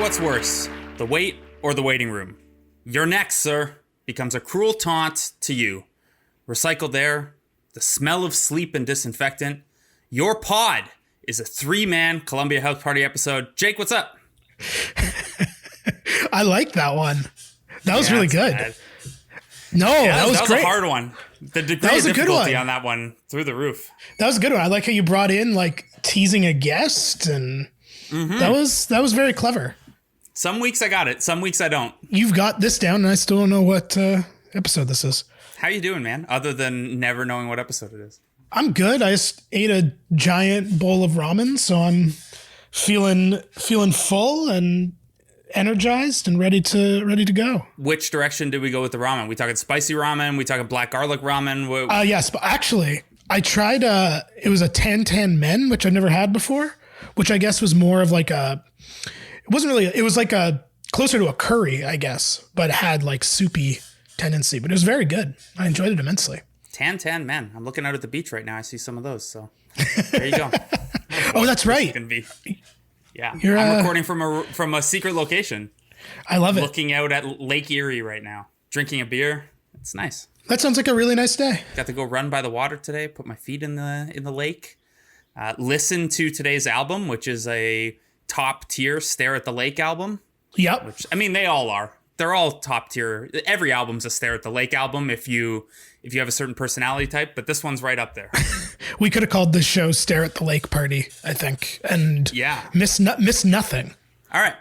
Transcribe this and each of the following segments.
what's worse, the wait or the waiting room? Your neck, sir, becomes a cruel taunt to you. Recycled air, the smell of sleep and disinfectant. Your pod is a 3-man Columbia House Party episode. Jake, what's up? I like that one. That was really good. Bad. No, that was great. That was a hard one. The degree of difficulty on that one through the roof. That was a good one. I like how you brought in like teasing a guest, and that was very clever. Some weeks I got it. Some weeks I don't. You've got this down, and I still don't know what episode this is. How you doing, man? Other than never knowing what episode it is. I'm good. I just ate a giant bowl of ramen, so I'm feeling full and energized and ready to go. Which direction did we go with the ramen? We talking spicy ramen? We talking black garlic ramen? Yes, but actually, I tried. It was a tan men, which I've never had before. Which I guess was more of like a. It wasn't really. It was like a closer to a curry, I guess, but had like soupy tendency. But it was very good. I enjoyed it immensely. Tan men. I'm looking out at the beach right now. I see some of those. So there you go. Oh, that's right. Yeah, I'm recording from a secret location. I love it. Looking out at Lake Erie right now, drinking a beer. It's nice. That sounds like a really nice day. Got to go run by the water today. Put my feet in the lake. Listen to today's album, which is a top tier Stare at the Lake album. Yep. Which, I mean, they all are. They're all top tier. Every album's a Stare at the Lake album if you have a certain personality type, but this one's right up there. We could have called this show Stare at the Lake Party, I think, and miss nothing. All right.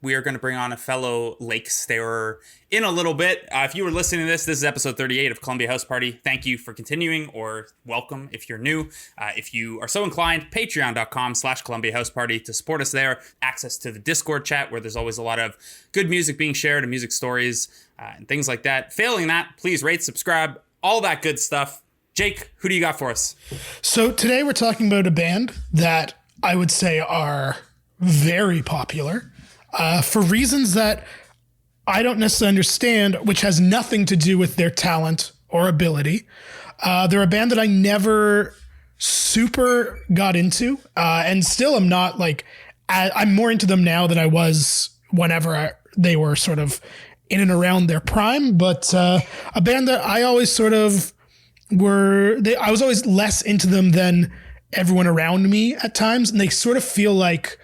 We are going to bring on a fellow lake starer in a little bit. If you were listening to this is episode 38 of Columbia House Party. Thank you for continuing, or welcome if you're new. If you are so inclined, patreon.com/Columbia House Party to support us there. Access to the Discord chat where there's always a lot of good music being shared and music stories and things like that. Failing that, please rate, subscribe, all that good stuff. Jake, who do you got for us? So today we're talking about a band that I would say are very popular for reasons that I don't necessarily understand, which has nothing to do with their talent or ability. They're a band that I never super got into, and still am not like, I'm more into them now than I was whenever they were sort of in and around their prime. But a band that I always sort of I was always less into them than everyone around me at times. And they sort of feel like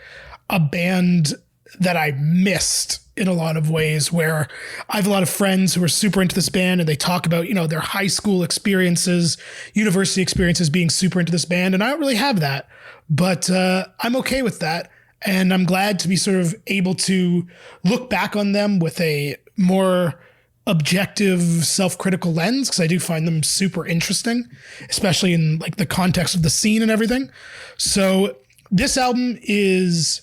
a band that I missed in a lot of ways, where I have a lot of friends who are super into this band and they talk about, their high school experiences, university experiences, being super into this band. And I don't really have that, but I'm okay with that. And I'm glad to be sort of able to look back on them with a more objective, self-critical lens, because I do find them super interesting, especially in like the context of the scene and everything. So this album is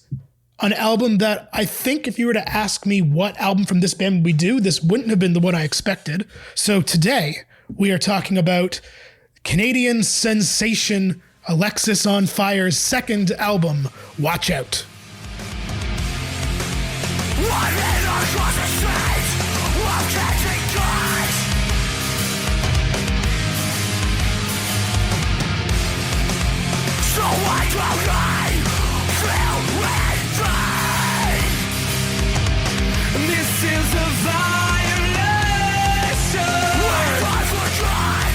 an album that I think if you were to ask me what album from this band we do, this wouldn't have been the one I expected. So today we are talking about Canadian sensation alexisonfire's second album, Watch Out. So why do I feel with this is a violation. What I forgot,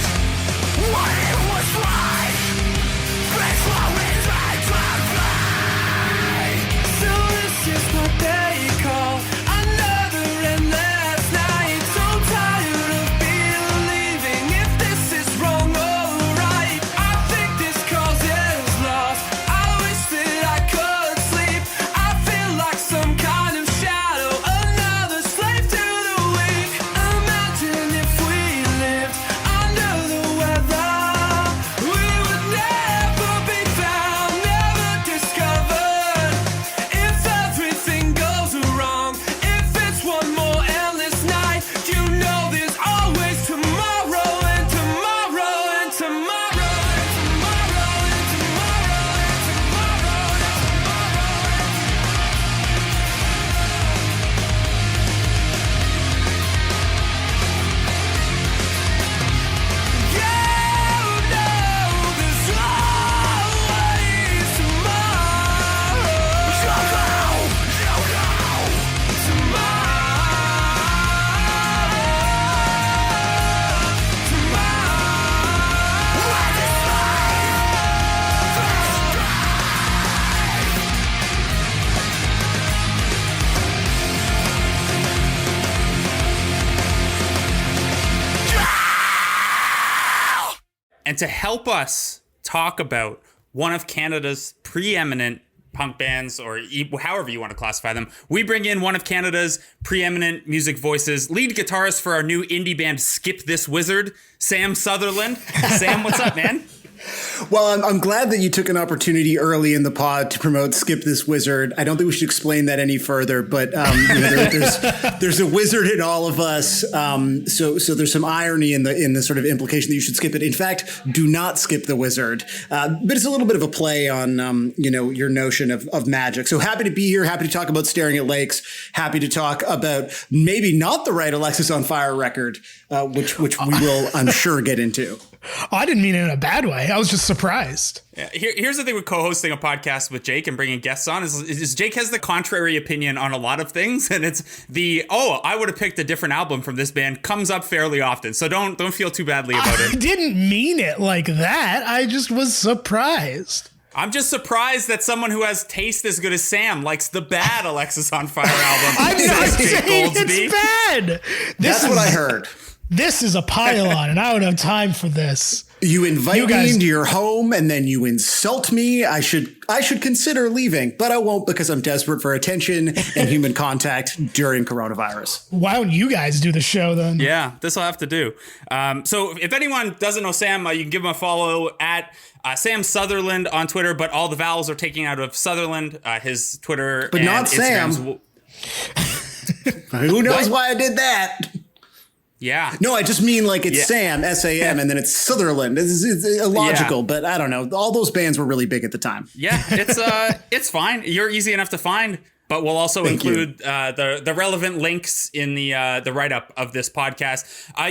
what it was like before we tried to play. So this is what they call another endless night. So tired of believing if this is wrong or right. I think this causes loss. I wish that I could sleep. I feel like some kind of shadow, another slave to the And to help us talk about one of Canada's preeminent punk bands, or however you want to classify them, we bring in one of Canada's preeminent music voices, lead guitarist for our new indie band Skip This Wizard, Sam Sutherland. Sam, what's up, man? Well, I'm glad that you took an opportunity early in the pod to promote Skip This Wizard. I don't think we should explain that any further, but there's a wizard in all of us. So there's some irony in the sort of implication that you should skip it. In fact, do not skip the wizard. But it's a little bit of a play on your notion of magic. So happy to be here. Happy to talk about Staring at Lakes. Happy to talk about maybe not the right Alexis on Fire record, which we will, I'm sure, get into. I didn't mean it in a bad way. I was just surprised. Yeah, here's the thing with co-hosting a podcast with Jake and bringing guests on is Jake has the contrary opinion on a lot of things, and it's I would have picked a different album from this band comes up fairly often. So don't feel too badly about it. I didn't mean it like that. I just was surprised. I'm just surprised that someone who has taste as good as Sam likes the bad Alexis on Fire album. I'm not saying Goldsbie. it's bad. That's what I heard. This is a pile-on, and I don't have time for this. You invite me into your home, and then you insult me. I should consider leaving, but I won't because I'm desperate for attention and human contact during coronavirus. Why don't you guys do the show then? Yeah, this will have to do. So if anyone doesn't know Sam, you can give him a follow at Sam Sutherland on Twitter, but all the vowels are taken out of Sutherland. His Twitter but and not Instagram's Sam. Who knows why I did that? Yeah. No, I just mean like it's Sam, S-A-M, and then it's Sutherland. It's illogical, but I don't know. All those bands were really big at the time. Yeah, it's fine. You're easy enough to find. But we'll also include the relevant links in the write-up of this podcast.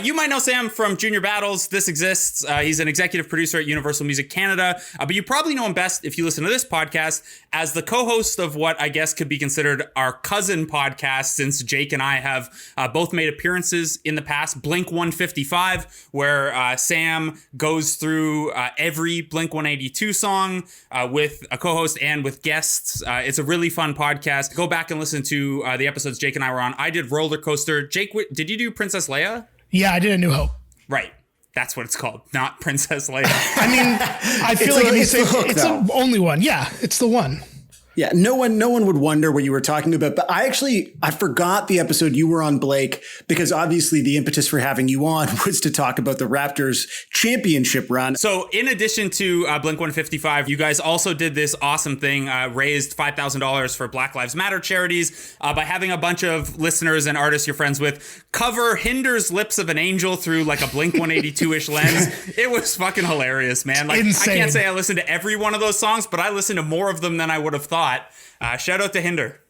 You might know Sam from Junior Battles. This exists. He's an executive producer at Universal Music Canada. But you probably know him best if you listen to this podcast as the co-host of what I guess could be considered our cousin podcast, since Jake and I have both made appearances in the past. Blink 155, where Sam goes through every Blink 182 song with a co-host and with guests. It's a really fun podcast. Go back and listen to the episodes Jake and I were on. I did Roller Coaster. Jake, did you do Princess Leia? Yeah, I did A New Hope. Right. That's what it's called, not Princess Leia. I mean, I feel like it's the only one. Yeah, it's the one. Yeah, no one would wonder what you were talking about. But I forgot the episode you were on, Blake, because obviously the impetus for having you on was to talk about the Raptors championship run. So in addition to Blink 155, you guys also did this awesome thing, raised $5,000 for Black Lives Matter charities by having a bunch of listeners and artists you're friends with cover Hinder's Lips of an Angel through like a Blink 182-ish lens. It was fucking hilarious, man. Like, insane. I can't say I listened to every one of those songs, but I listened to more of them than I would have thought. Shout out to Hinder.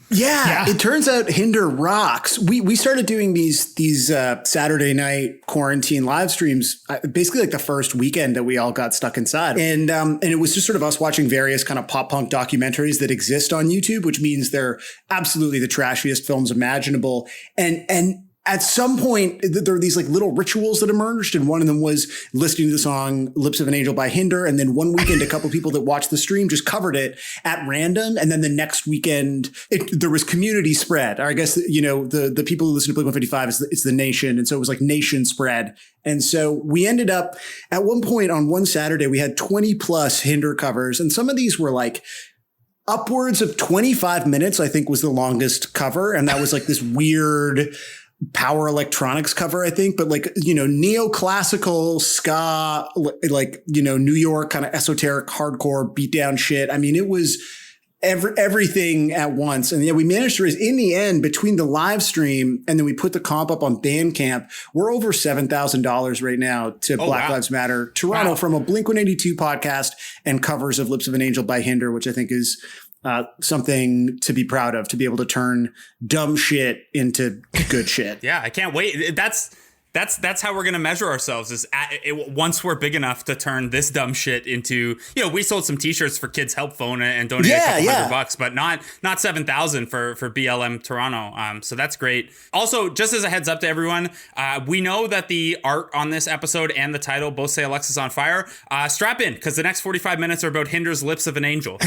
Yeah, it turns out Hinder rocks. We started doing these Saturday night quarantine live streams basically like the first weekend that we all got stuck inside. And it was just sort of us watching various kind of pop punk documentaries that exist on YouTube, which means they're absolutely the trashiest films imaginable. And at some point, there were these like little rituals that emerged, and one of them was listening to the song Lips of an Angel by Hinder. And then one weekend, a couple people that watched the stream just covered it at random. And then the next weekend, there was community spread. Or I guess, the people who listen to Blink 155, it's the nation. And so it was like nation spread. And so we ended up at one point on one Saturday, we had 20 plus Hinder covers. And some of these were like upwards of 25 minutes, I think was the longest cover. And that was like this weird power electronics cover, I think, but like, neoclassical ska, like, New York kind of esoteric hardcore beatdown shit. I mean, it was everything at once. And yeah, we managed to raise, in the end, between the live stream and then we put the comp up on Bandcamp, we're over $7,000 right now to Black Lives Matter Toronto from a Blink 182 podcast and covers of Lips of an Angel by Hinder, which I think is something to be proud of, to be able to turn dumb shit into good shit. Yeah, I can't wait. That's how we're going to measure ourselves is once we're big enough to turn this dumb shit into, we sold some t-shirts for Kids Help Phone and donated a couple $100, but not 7,000 for BLM Toronto. So that's great. Also, just as a heads up to everyone, we know that the art on this episode and the title both say Alexis on Fire. Strap in, because the next 45 minutes are about Hinder's Lips of an Angel.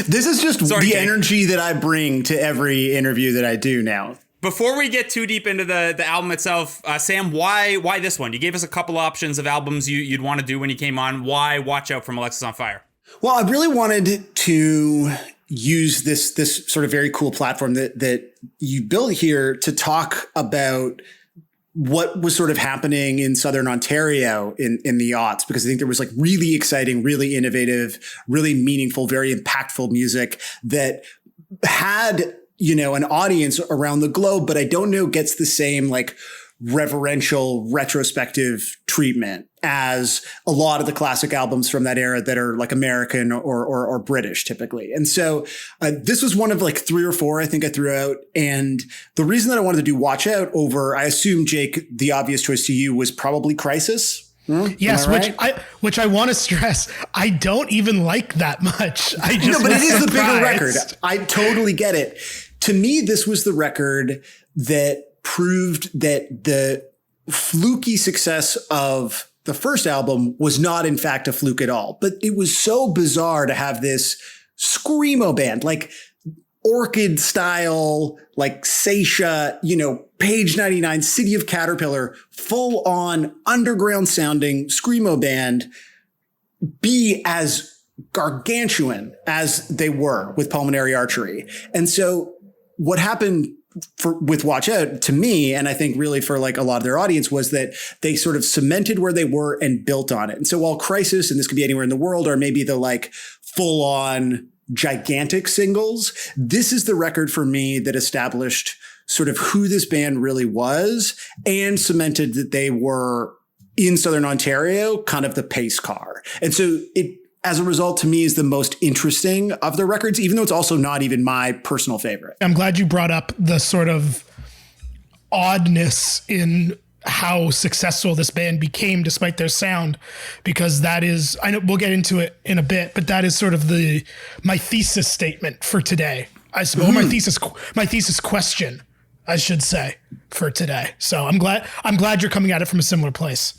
This is just the energy that I bring to every interview that I do now. Before we get too deep into the album itself, Sam, why this one? You gave us a couple options of albums you'd want to do when you came on. Why Watch Out from Alexis on Fire? Well, I really wanted to use this sort of very cool platform that you built here to talk about what was sort of happening in Southern Ontario in the aughts, because I think there was like really exciting, really innovative, really meaningful, very impactful music that had, an audience around the globe, but I don't know gets the same like reverential retrospective treatment as a lot of the classic albums from that era that are like American or British typically. And so this was one of like 3 or 4 I think I threw out. And the reason that I wanted to do Watch Out over, I assume, Jake, the obvious choice to you was probably Crisis. Yes, right? which I want to stress, I don't even like that much. I just but it is the surprised. bigger record. I totally get it. To me, this was the record that proved that the fluky success of the first album was not in fact a fluke at all. But it was so bizarre to have this screamo band, like Orchid style, like Seisha, Page 99, City of Caterpillar, full on underground sounding screamo band, be as gargantuan as they were with Pulmonary Archery. And so what happened with Watch Out to me, and I think really for like a lot of their audience, was that they sort of cemented where they were and built on it. And so while Crisis, and this could be anywhere in the world, or maybe the like full on gigantic singles, this is the record for me that established sort of who this band really was and cemented that they were in Southern Ontario, kind of the pace car. And so it, as a result, to me, is the most interesting of the records, even though it's also not even my personal favorite. I'm glad you brought up the sort of oddness in how successful this band became despite their sound, because that is, I know we'll get into it in a bit, but that is sort of my thesis statement for today. I suppose my thesis question, I should say, for today. So I'm glad you're coming at it from a similar place.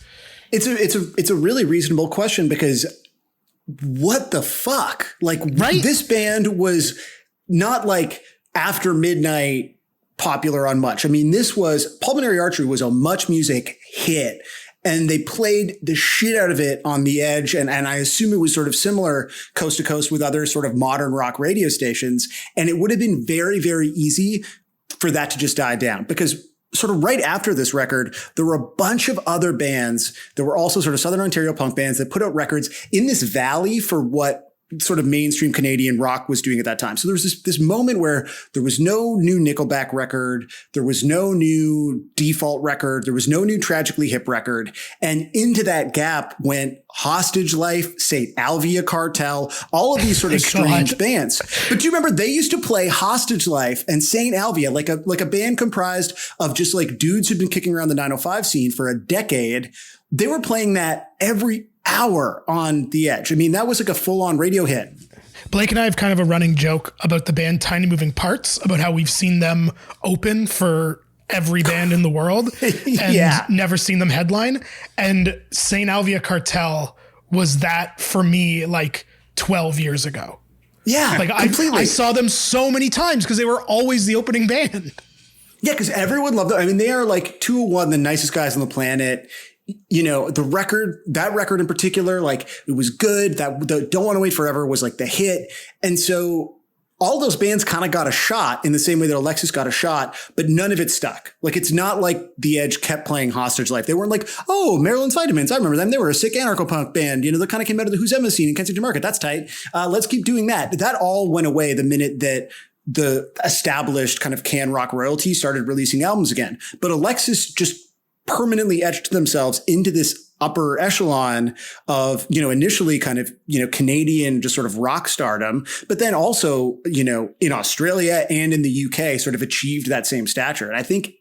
It's a really reasonable question, because what the fuck? Like, right? This band was not like after midnight popular on Much. I mean, Pulmonary Archery was a Much Music hit, and they played the shit out of it on The Edge. And I assume it was sort of similar coast to coast with other sort of modern rock radio stations. And it would have been very, very easy for that to just die down, because sort of right after this record, there were a bunch of other bands that were also sort of Southern Ontario punk bands that put out records in this valley for what sort of mainstream Canadian rock was doing at that time. So there was this moment where there was no new Nickelback record, there was no new Default record, there was no new Tragically Hip record. And into that gap went Hostage Life, St. Alvia Cartel, all of these sort of strange bands. But do you remember they used to play Hostage Life and St. Alvia, like a band comprised of just like dudes who'd been kicking around the 905 scene for a decade? They were playing that every hour on The Edge. I mean, that was like a full-on radio hit. Blake and I have kind of a running joke about the band Tiny Moving Parts, about how we've seen them open for every band in the world and never seen them headline. And St. Alvia Cartel was that for me like 12 years ago. Yeah, like completely. I saw them so many times because they were always the opening band. Yeah, because everyone loved them. I mean, they are like 201, the nicest guys on the planet. That record in particular, like it was good. The Don't Want to Wait Forever was like the hit. And so all those bands kind of got a shot in the same way that Alexis got a shot, but none of it stuck. Like, it's not like The Edge kept playing Hostage Life. They weren't like, oh, Maryland's Vitamins. I remember them. They were a sick anarcho-punk band. That kind of came out of the Who's Emma scene in Kensington Market. That's tight. Let's keep doing that. That all went away the minute that the established kind of can rock royalty started releasing albums again. But Alexis just permanently etched themselves into this upper echelon of, initially kind of, Canadian just sort of rock stardom, but then also, in Australia and in the UK sort of achieved that same stature. And I think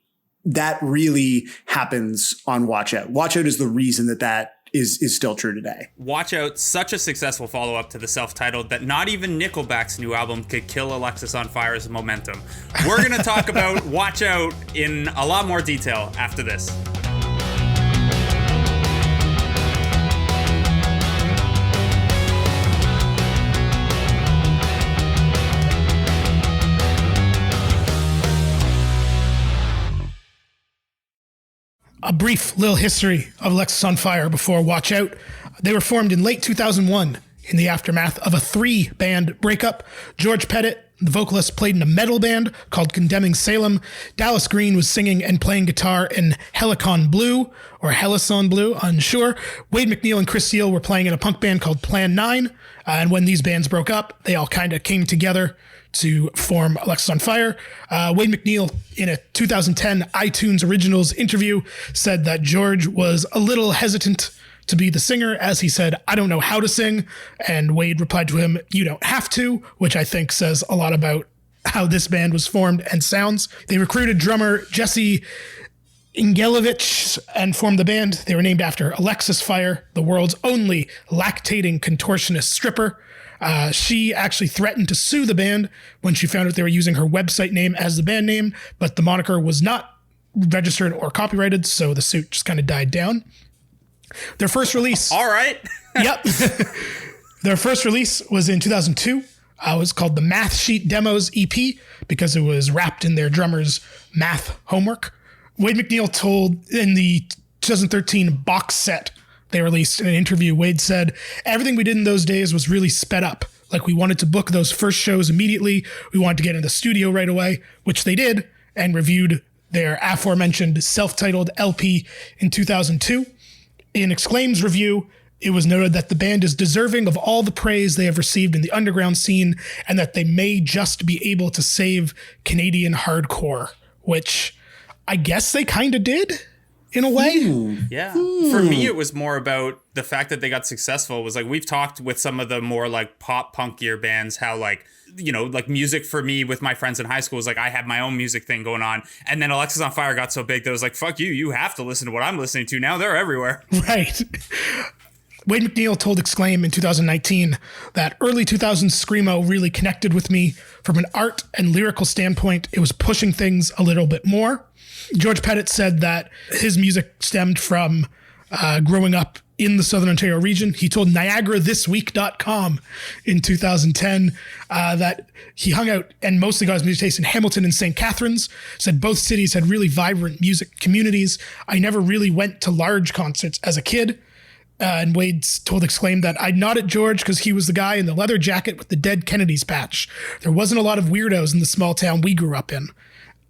that really happens on Watch Out. Watch Out is the reason that is still true today. Watch Out, such a successful follow-up to the self-titled that not even Nickelback's new album could kill Alexis on Fire's momentum. We're going to talk about Watch Out in a lot more detail after this. brief little history of Alexisonfire before Watch Out. They were formed in late 2001 in the aftermath of a 3-band breakup. George Pettit, the vocalist, played in a metal band called Condemning Salem. Dallas Green was singing and playing guitar in Helicon Blue, or Helison Blue, unsure. Wade McNeil and Chris Seal were playing in a punk band called Plan 9. And when these bands broke up, they all kind of came together to form Alexisonfire. Wade McNeil, in a 2010 iTunes Originals interview, said that George was a little hesitant to be the singer, as he said, "I don't know how to sing." And Wade replied to him, "You don't have to," which I think says a lot about how this band was formed and sounds. They recruited drummer Jesse Ingelovich and formed the band. They were named after Alexis Fire, the world's only lactating contortionist stripper. She actually threatened to sue the band when she found out they were using her website name as the band name, but the moniker was not registered or copyrighted, so the suit just kind of died down. Their first release. All right. Yep. Their first release was in 2002. It was called the Math Sheet Demos EP because it was wrapped in their drummer's math homework. Wade McNeil told in the 2013 box set they released in an interview, Wade said, "Everything we did in those days was really sped up. Like we wanted to book those first shows immediately. We wanted to get in the studio right away," which they did, and reviewed their aforementioned self-titled LP in 2002. In Exclaim's review, it was noted that the band is deserving of all the praise they have received in the underground scene and that they may just be able to save Canadian hardcore, which I guess they kind of did in a way. Yeah. For me, it was more about the fact that they got successful. It was like, we've talked with some of the more like pop punkier bands, how like, you know, like music for me with my friends in high school was like, I had my own music thing going on. And then Alexisonfire got so big that it was like, fuck you, you have to listen to what I'm listening to now. They're everywhere. Right. Wade McNeil told Exclaim in 2019 that early 2000s Screamo really connected with me. From an art and lyrical standpoint, it was pushing things a little bit more. George Pettit said that his music stemmed from growing up in the Southern Ontario region. He told NiagaraThisWeek.com in 2010 that he hung out and mostly got his music taste in Hamilton and St. Catharines. Said both cities had really vibrant music communities. "I never really went to large concerts as a kid." And Wade told Exclaim that, "I nod at George because he was the guy in the leather jacket with the dead Kennedys patch. There wasn't a lot of weirdos in the small town we grew up in."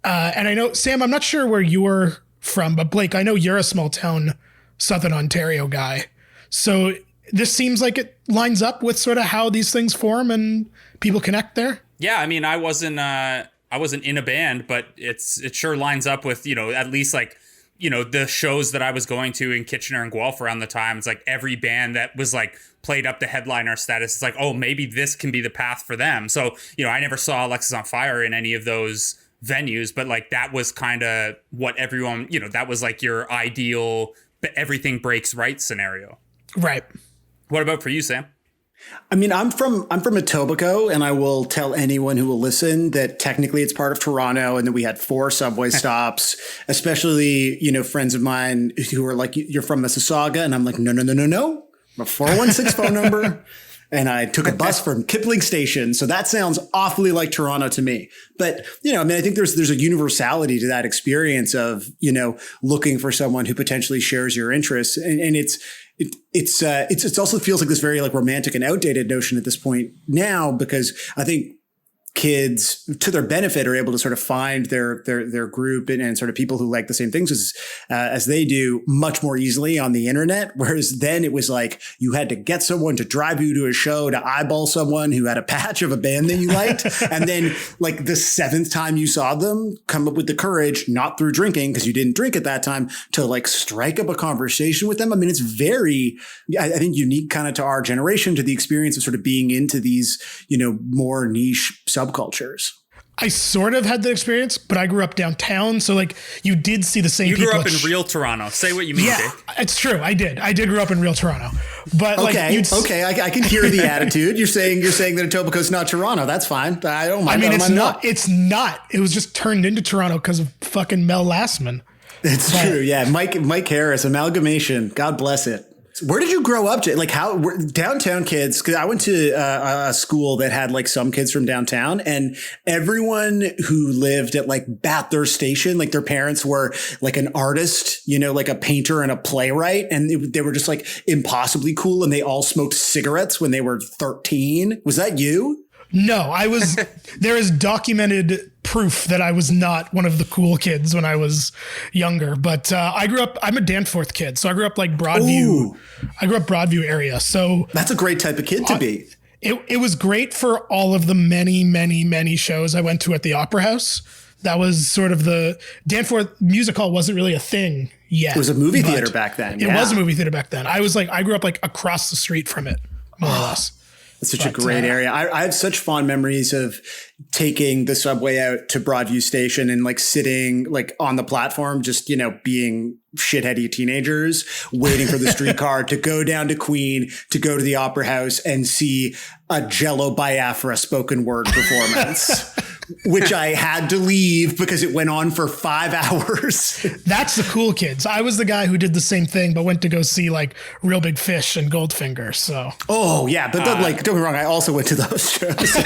And I know, Sam, I'm not sure where you're from, but Blake, I know you're a small town Southern Ontario guy. So this seems like it lines up with sort of how these things form and people connect there. Yeah, I mean, I wasn't in a band, but it sure lines up with, you know, at least like, you know, the shows that I was going to in Kitchener and Guelph around the time. It's like every band that was like played up to headliner status. It's like, oh, maybe this can be the path for them. So, you know, I never saw Alexisonfire in any of those venues, but like that was kind of what everyone, you know, that was like your ideal everything breaks right scenario. Right. What about for you, Sam? I mean, I'm from Etobicoke, and I will tell anyone who will listen that technically it's part of Toronto, and that we had 4 subway stops, especially, you know, friends of mine who are like, "You're from Mississauga," and I'm like, no. My 416 phone number. And I took a bus from Kipling Station. So that sounds awfully like Toronto to me. But, you know, I mean, I think there's a universality to that experience of, you know, looking for someone who potentially shares your interests. And it also feels like this very like romantic and outdated notion at this point now, because I think kids, to their benefit, are able to sort of find their group and sort of people who like the same things as they do much more easily on the internet. Whereas then it was like you had to get someone to drive you to a show to eyeball someone who had a patch of a band that you liked. And then like the 7th time you saw them, come up with the courage, not through drinking, because you didn't drink at that time, to like strike up a conversation with them. I mean, it's very, I think, unique kind of to our generation, to the experience of sort of being into these, you know, more niche subcultures. I sort of had that experience, but I grew up downtown. So like you did see the same people. You grew up in real Toronto. Say what you mean, Yeah, Jake. it's true. I did grow up in real Toronto. But okay, I can hear the attitude. You're saying that Etobicoke's not Toronto. That's fine. I don't mind. I mean, it's not. It was just turned into Toronto because of fucking Mel Lastman. It's true. Yeah. Mike Harris, amalgamation. God bless it. Where did you grow up, Jay? Like downtown kids? Because I went to a school that had like some kids from downtown, and everyone who lived at like Bathurst Station, like their parents were like an artist, you know, like a painter and a playwright. And they were just like impossibly cool. And they all smoked cigarettes when they were 13. Was that you? No, there is documented proof that I was not one of the cool kids when I was younger, but I'm a Danforth kid. So I grew up like Broadview. Ooh. I grew up Broadview area. So that's a great type of kid to be. It was great for all of the many, many, many shows I went to at the Opera House. That was sort of the Danforth Music Hall wasn't really a thing yet. It was a movie theater back then. It was a movie theater back then. I grew up like across the street from it, more or less. It's such a great area. I have such fond memories of taking the subway out to Broadview Station and like sitting like on the platform, just, you know, being shitheady teenagers, waiting for the streetcar to go down to Queen, to go to the Opera House and see a Jello Biafra spoken word performance. Which I had to leave because it went on for 5 hours. That's the cool kids. I was the guy who did the same thing, but went to go see like Real Big Fish and Goldfinger. So. Oh yeah, but like don't get me wrong, I also went to those shows.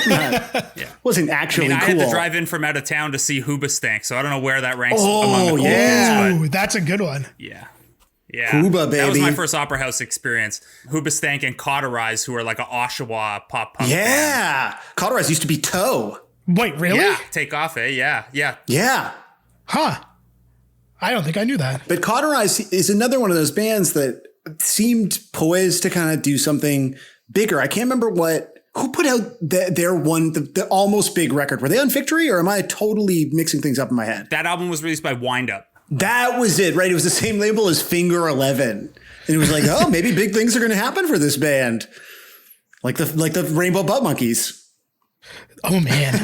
Wasn't actually cool. I had to drive in from out of town to see Hoobastank, so I don't know where that ranks among the cool kids. But that's a good one. Yeah. Yeah, Hooba, baby. That was my first Opera House experience. Hoobastank and Cauterize, who are like an Oshawa pop punk band. Cauterize used to be Toe. Wait, really? Yeah, Take Off, eh? Yeah. Huh. I don't think I knew that. But Cauterize is another one of those bands that seemed poised to kind of do something bigger. I can't remember who put out their one, the almost big record. Were they on Victory, or am I totally mixing things up in my head? That album was released by Wind Up. That was it, right? It was the same label as Finger 11. And it was like, oh, maybe big things are going to happen for this band. Like the Rainbow Butt Monkeys. Oh man.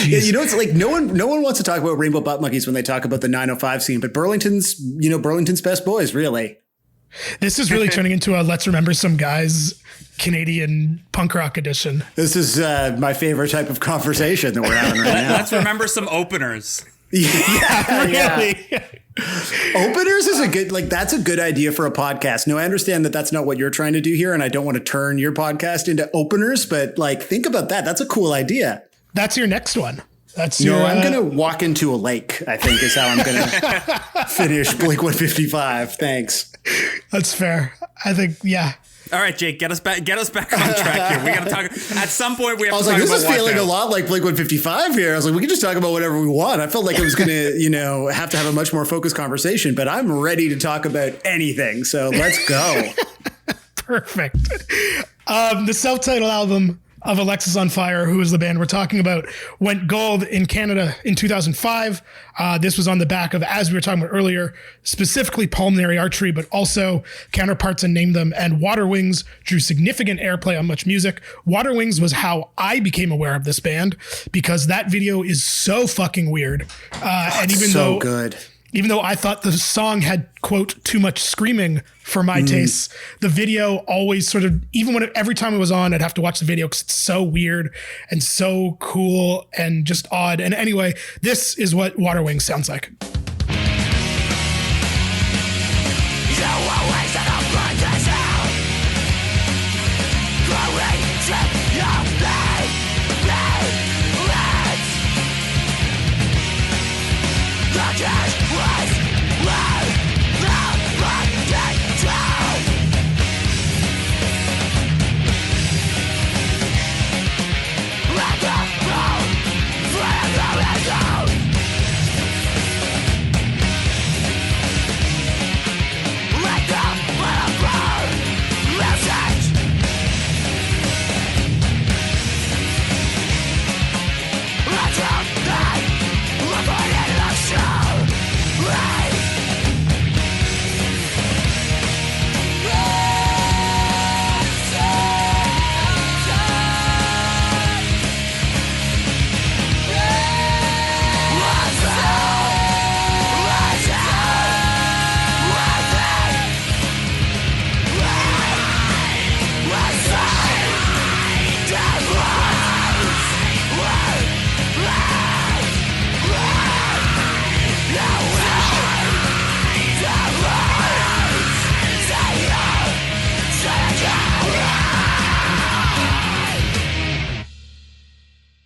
Yeah, you know, it's like no one wants to talk about Rainbow Butt Monkeys when they talk about the 905 scene, but Burlington's best boys, really. This is really turning into a Let's Remember Some Guys Canadian punk rock edition. This is my favorite type of conversation that we're having right now. Let's remember some openers. Really? Openers is that's a good idea for a podcast. No, I understand that that's not what you're trying to do here, and I don't want to turn your podcast into openers, but like, think about that. That's a cool idea. That's your next one. That's I'm going to walk into a lake, I think is how I'm going to finish Blink 155. Thanks. That's fair. I think, yeah. All right, Jake, get us back on track here. We got to talk. At some point, we have to talk about. I was like, this is feeling a lot like Blink 155 here. I was like, we can just talk about whatever we want. I felt like I was going to, have to have a much more focused conversation, but I'm ready to talk about anything. So let's go. Perfect. The self-titled album of Alexisonfire, who is the band we're talking about, went gold in Canada in 2005. This was on the back of, as we were talking about earlier, specifically Pulmonary Archery, but also Counterparts and Name Them, and Water Wings drew significant airplay on Much Music. Water Wings was how I became aware of this band, because that video is so fucking weird. And even though I thought the song had, quote, too much screaming for my tastes, the video always sort of, every time it was on, I'd have to watch the video because it's so weird and so cool and just odd. And anyway, this is what Water Wings sounds like.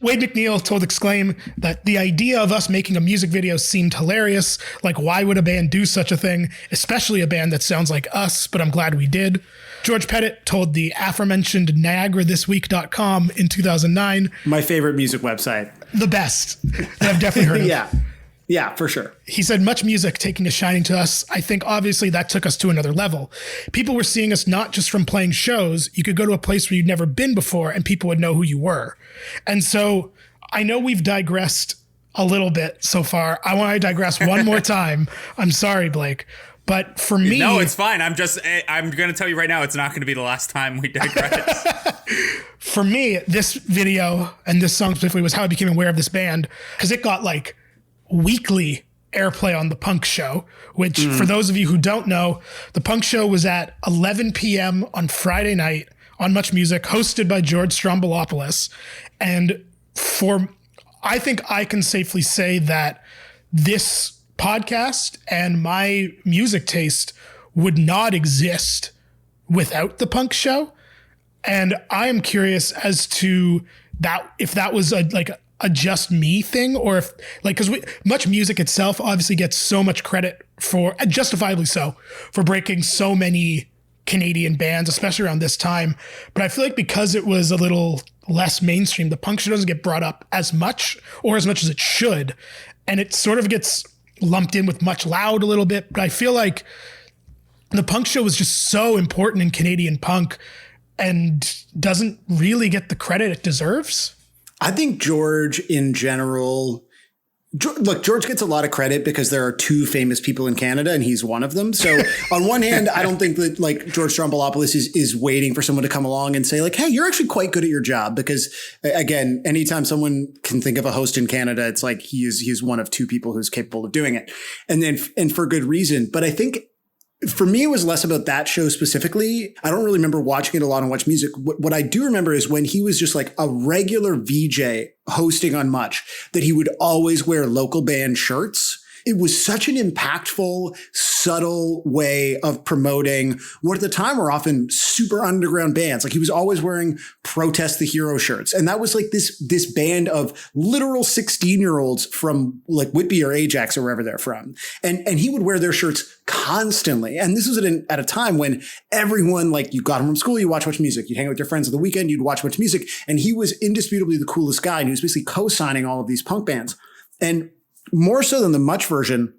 Wade McNeil told Exclaim that the idea of us making a music video seemed hilarious. Like, why would a band do such a thing? Especially a band that sounds like us, but I'm glad we did. George Pettit told the aforementioned NiagaraThisWeek.com in 2009. My favorite music website. The best that I've definitely heard of. Yeah, for sure. He said, much music taking a shining to us. I think obviously that took us to another level. People were seeing us not just from playing shows. You could go to a place where you'd never been before and people would know who you were. And so I know we've digressed a little bit so far. I want to digress one more time. I'm sorry, Blake. But for me... No, it's fine. I'm going to tell you right now, it's not going to be the last time we digress. For me, this video and this song specifically was how I became aware of this band, because it got like weekly airplay on The Punk Show, which for those of you who don't know, The Punk Show was at 11 p.m. on Friday night on Much Music, hosted by George Stroumboulopoulos. And I think I can safely say that this podcast and my music taste would not exist without The Punk Show. And I am curious as to that, if that was a just me thing, or if because Much Music itself obviously gets so much credit for, and justifiably so, for breaking so many Canadian bands, especially around this time. But I feel like because it was a little less mainstream, The Punk Show doesn't get brought up as much, or as much as it should. And it sort of gets lumped in with Much Loud a little bit. But I feel like The Punk Show was just so important in Canadian punk and doesn't really get the credit it deserves. I think George in general, George gets a lot of credit because there are two famous people in Canada and he's one of them. So on one hand, I don't think that George Stroumboulopoulos is waiting for someone to come along and say hey, you're actually quite good at your job. Because again, anytime someone can think of a host in Canada, it's like he's one of two people who's capable of doing it. And for good reason. But I think for me, it was less about that show specifically. I don't really remember watching it a lot on Watch Music. What I do remember is when he was just like a regular VJ hosting on Much, that he would always wear local band shirts. It was such an impactful, subtle way of promoting what at the time were often super underground bands. Like he was always wearing Protest the Hero shirts. And that was like this band of literal 16-year-olds from like Whitby or Ajax or wherever they're from. And he would wear their shirts constantly. And this was at a time when everyone, like you got home from school, you watch Music, you'd hang out with your friends on the weekend, you'd watch Music. And he was indisputably the coolest guy. And he was basically co-signing all of these punk bands. And more so than the Much version,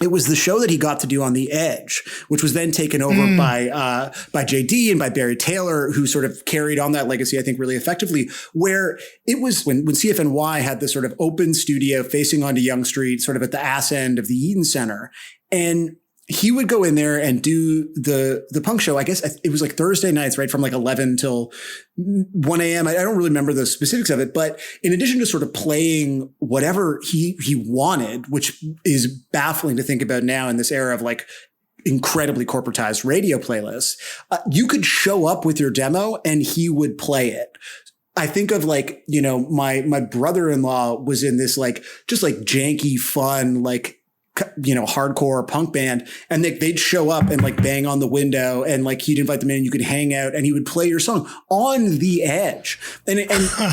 it was the show that he got to do on The Edge, which was then taken over by JD and by Barry Taylor, who sort of carried on that legacy, I think, really effectively, where it was when CFNY had this sort of open studio facing onto Yonge Street, sort of at the ass end of the Eaton Center. And he would go in there and do the punk show. I guess it was like Thursday nights, right? From like 11 till 1 a.m. I don't really remember the specifics of it, but in addition to sort of playing whatever he wanted, which is baffling to think about now in this era of like incredibly corporatized radio playlists, you could show up with your demo and he would play it. I think of like, my brother-in-law was in this like, just like janky, fun, like, hardcore punk band, and they'd show up and like bang on the window and like he'd invite them in and you could hang out and he would play your song on The Edge. And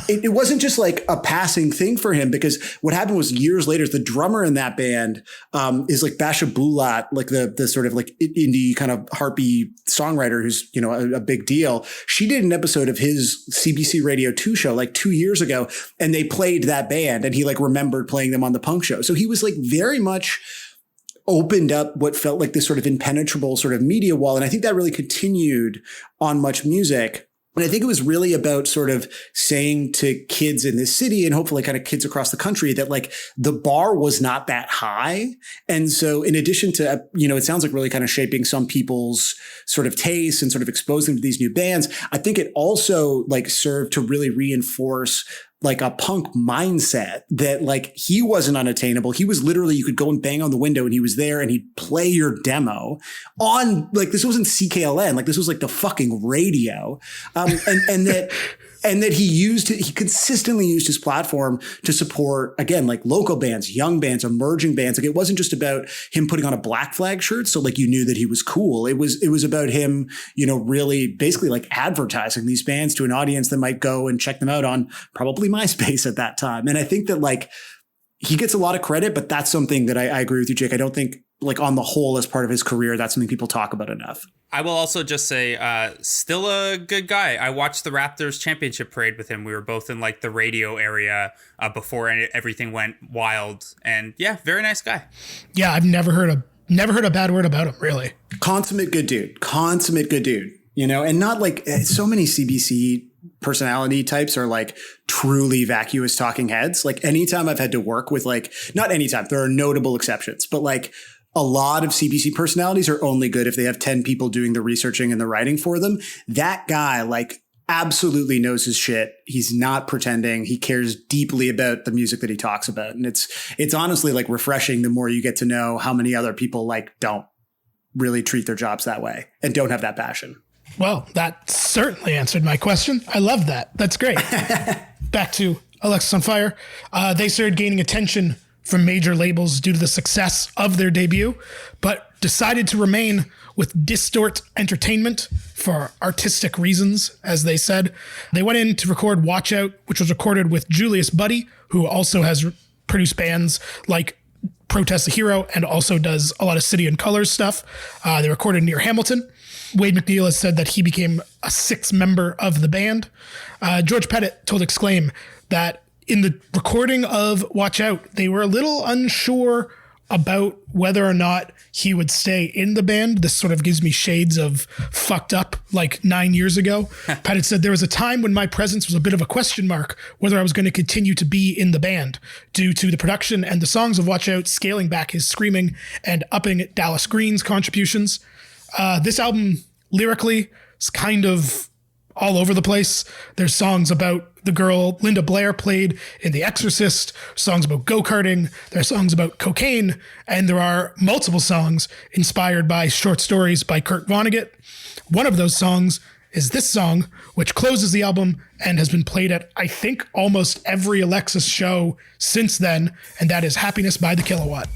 it wasn't just like a passing thing for him, because what happened was years later, the drummer in that band is like Basha Bulat, like the sort of like indie kind of harpy songwriter who's, a big deal. She did an episode of his CBC Radio 2 show like 2 years ago, and they played that band and he like remembered playing them on the punk show. So he was like very much opened up what felt like this sort of impenetrable sort of media wall. And I think that really continued on Much Music. And I think it was really about sort of saying to kids in this city and hopefully kind of kids across the country that like the bar was not that high. And so in addition to, it sounds like really kind of shaping some people's sort of tastes and sort of exposing them to these new bands, I think it also like served to really reinforce like a punk mindset that like he wasn't unattainable. He was literally, you could go and bang on the window and he was there and he'd play your demo on like, this wasn't CKLN. Like this was like the fucking radio. And that and that he consistently used his platform to support, again, like local bands, young bands, emerging bands. Like it wasn't just about him putting on a Black Flag shirt. So like you knew that he was cool. It was about him, really basically like advertising these bands to an audience that might go and check them out on probably MySpace at that time. And I think that like he gets a lot of credit, but that's something that I agree with you, Jake. I don't think like on the whole, as part of his career, that's something people talk about enough. I will also just say, still a good guy. I watched the Raptors championship parade with him. We were both in like the radio area before everything went wild. And yeah, very nice guy. Yeah, I've never heard a bad word about him, really. Consummate good dude, and not like so many CBC personality types are like truly vacuous talking heads. Like anytime I've had to work with not anytime, there are notable exceptions, but like a lot of CBC personalities are only good if they have 10 people doing the researching and the writing for them. That guy like absolutely knows his shit. He's not pretending. He cares deeply about the music that he talks about. And it's honestly like refreshing the more you get to know how many other people like don't really treat their jobs that way and don't have that passion. Well, that certainly answered my question. I love that. That's great. Back to alexisonfire. They started gaining attention from major labels due to the success of their debut, but decided to remain with Distort Entertainment for artistic reasons, as they said. They went in to record Watch Out, which was recorded with Julius Buddy, who also has produced bands like Protest the Hero and also does a lot of City and Colors stuff. They recorded near Hamilton. Wade McNeil has said that he became a sixth member of the band. George Pettit told Exclaim that in the recording of Watch Out, they were a little unsure about whether or not he would stay in the band. This sort of gives me shades of Fucked Up like 9 years ago. Pettit said, there was a time when my presence was a bit of a question mark whether I was going to continue to be in the band due to the production and the songs of Watch Out scaling back his screaming and upping Dallas Green's contributions. This album lyrically is kind of all over the place. There's songs about the girl Linda Blair played in The Exorcist, songs about go-karting, there are songs about cocaine, and there are multiple songs inspired by short stories by Kurt Vonnegut. One of those songs is this song, which closes the album and has been played at, I think, almost every Alexis show since then, and that is Happiness by the Kilowatt.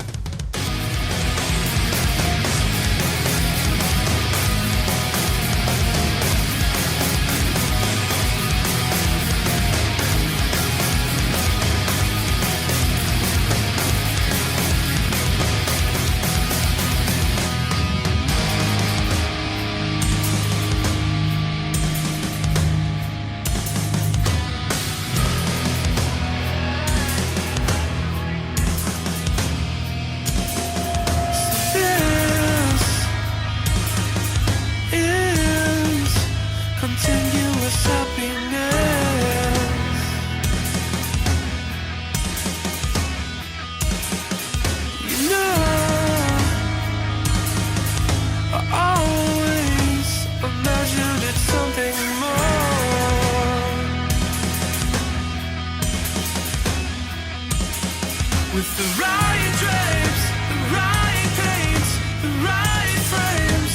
With the right drapes, the right paints, the right frames,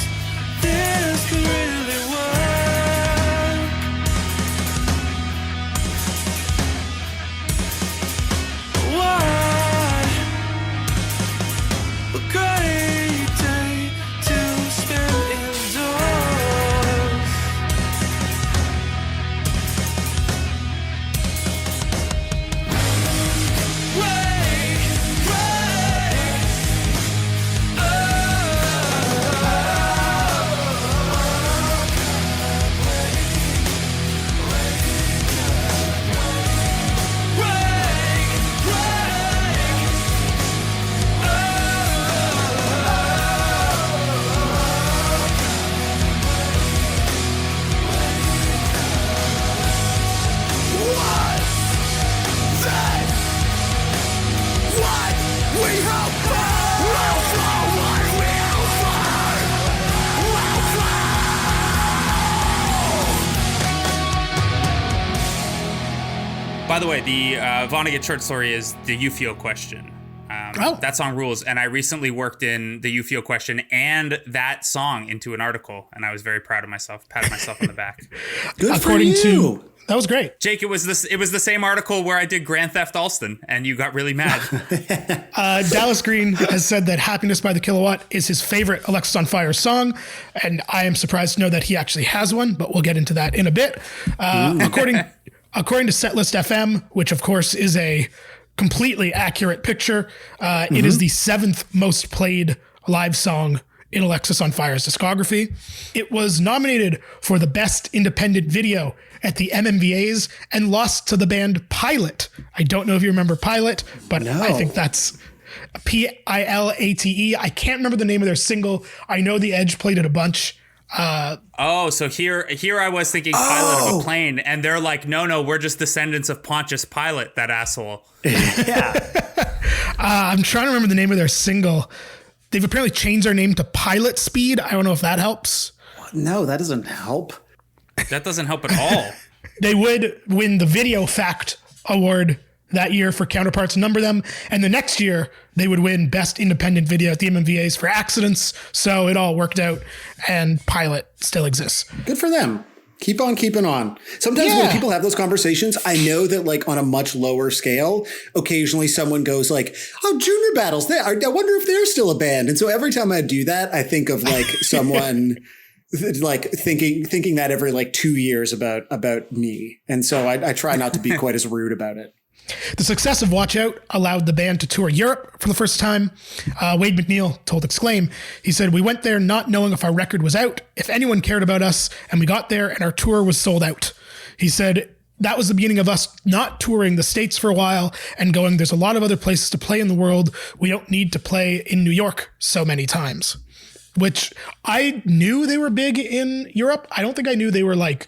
this could really work. What a great day to spend indoors. By the way, the Vonnegut short story is the Ufio question. That song rules. And I recently worked in the You Feel question and that song into an article, and I was very proud of myself. Patted myself on the back. Good for you. That was great. Jake, it was the same article where I did Grand Theft Alston, and you got really mad. Dallas Green has said that Happiness by the Kilowatt is his favorite Alexis on Fire song. And I am surprised to know that he actually has one, but we'll get into that in a bit. According to Setlist FM, which of course is a completely accurate picture, it is the 7th most played live song in Alexis on Fire's discography. It was nominated for the Best Independent Video at the MMVAs and lost to the band Pilot. I don't know if you remember Pilot, but I think that's Pilate. I can't remember the name of their single. I know The Edge played it a bunch. So here I was thinking Pilot of a Plane, and they're like, no, we're just descendants of Pontius Pilate, that asshole. I'm trying to remember the name of their single. They've apparently changed their name to Pilot Speed. I don't know if that helps. No, that doesn't help. That doesn't help at all. They would win the Video Fact Award that year for Counterparts Number Them. And the next year, they would win Best Independent Video at the MMVAs for Accidents. So it all worked out, and Pilot still exists. Good for them. Keep on keeping on. Sometimes when people have those conversations, I know that like on a much lower scale, occasionally someone goes like, oh, Junior Battles, I wonder if they're still a band. And so every time I do that, I think of like someone like thinking that every like 2 years about me. And so I try not to be quite as rude about it. The success of Watch Out allowed the band to tour Europe for the first time. Wade McNeil told Exclaim, he said, we went there not knowing if our record was out, if anyone cared about us, and we got there and our tour was sold out. He said, that was the beginning of us not touring the States for a while and going, there's a lot of other places to play in the world. We don't need to play in New York so many times, which I knew they were big in Europe. I don't think I knew they were like,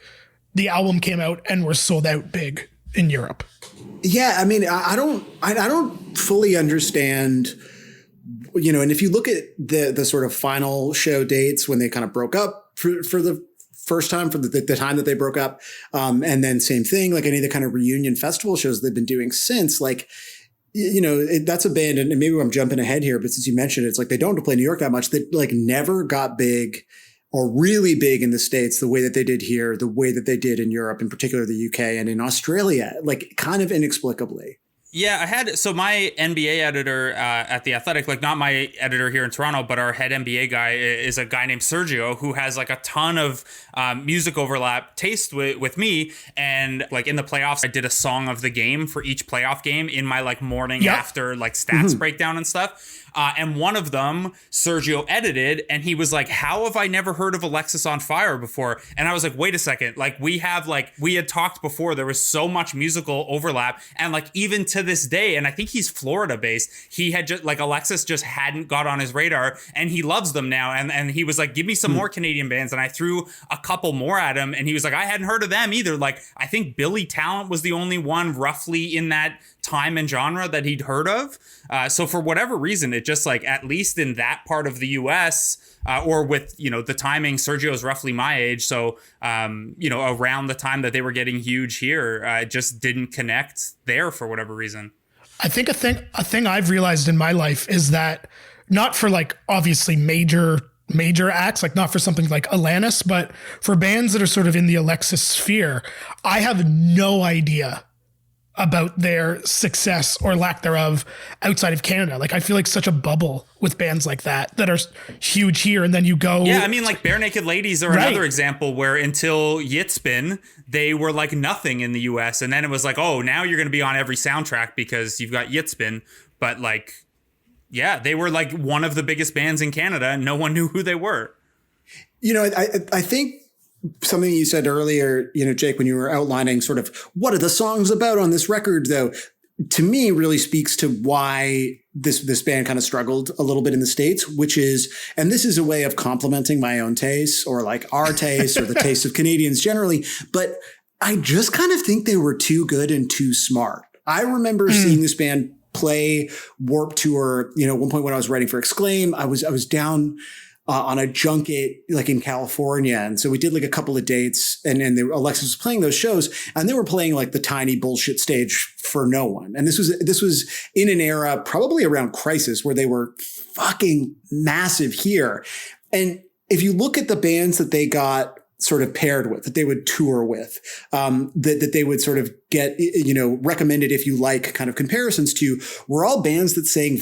the album came out and were sold out big in Europe. Yeah, I mean, I don't fully understand, you know, and if you look at the sort of final show dates when they kind of broke up for the first time, for the time that they broke up, and then same thing, like any of the kind of reunion festival shows they've been doing since, like, you know, that's a band, and maybe I'm jumping ahead here, but since you mentioned it, it's like they don't play New York that much. They like never got big or really big in the States the way that they did here, the way that they did in Europe, in particular the UK and in Australia, like kind of inexplicably. Yeah, so my NBA editor at The Athletic, like not my editor here in Toronto, but our head NBA guy is a guy named Sergio who has like a ton of music overlap taste with me. And like in the playoffs, I did a song of the game for each playoff game in my like morning after like stats breakdown and stuff. And one of them, Sergio edited, and he was like, how have I never heard of Alexis on Fire before? And I was like, wait a second. Like we had talked before, there was so much musical overlap. And like even to this day, and I think he's Florida based, he had just like Alexis just hadn't got on his radar, and he loves them now. And he was like, give me some more Canadian bands. And I threw a couple more at him, and he was like, I hadn't heard of them either. Like I think Billy Talent was the only one roughly in that time and genre that he'd heard of. So for whatever reason, it just like, at least in that part of the US, or with, you know, the timing, Sergio's roughly my age. So, you know, around the time that they were getting huge here, it just didn't connect there for whatever reason. I think a thing I've realized in my life is that not for like obviously major acts, like not for something like Alanis, but for bands that are sort of in the Alexis sphere, I have no idea about their success or lack thereof outside of Canada. Like I feel like such a bubble with bands like that are huge here, and then you go. Yeah, I mean like Bare Naked Ladies are another example where until Yitzbin, they were like nothing in the US, and then it was like, oh, now you're going to be on every soundtrack because you've got Yitzbin. But like, yeah, they were like one of the biggest bands in Canada, and no one knew who they were. You know, I think something you said earlier, you know, Jake, when you were outlining sort of what are the songs about on this record, though, to me really speaks to why this band kind of struggled a little bit in the States, which is, and this is a way of complimenting my own tastes or like our tastes or the tastes of Canadians generally, but I just kind of think they were too good and too smart. I remember seeing this band play Warped Tour, you know, at one point when I was writing for Exclaim, I was down on a junket like in California. And so we did like a couple of dates, and Alexis was playing those shows, and they were playing like the tiny bullshit stage for no one. And this was in an era probably around Crisis where they were fucking massive here. And if you look at the bands that they got sort of paired with, that they would tour with, that they would sort of get, recommended, if you like, kind of comparisons to, were all bands that sang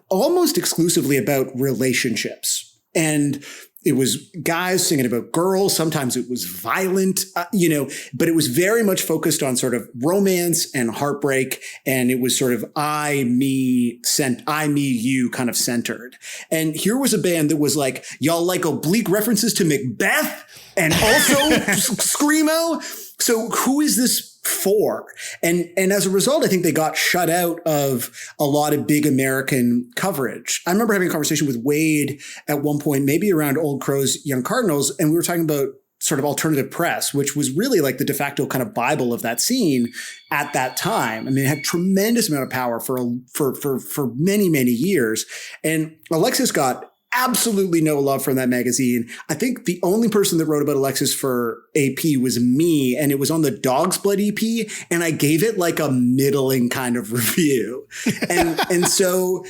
almost exclusively about relationships. And it was guys singing about girls. Sometimes it was violent, but it was very much focused on sort of romance and heartbreak. And it was sort of I, me, you kind of centered. And here was a band that was like, y'all like oblique references to Macbeth and also Screamo. So who is this for? And as a result, I think they got shut out of a lot of big American coverage. I remember having a conversation with Wade at one point, maybe around Old Crow's Young Cardinals, and we were talking about sort of alternative press, which was really like the de facto kind of Bible of that scene at that time. I mean, it had tremendous amount of power for many, many years. And Alexis got absolutely no love from that magazine. I think the only person that wrote about Alexis for AP was me, and it was on the Dog's Blood EP, and I gave it like a middling kind of review. And so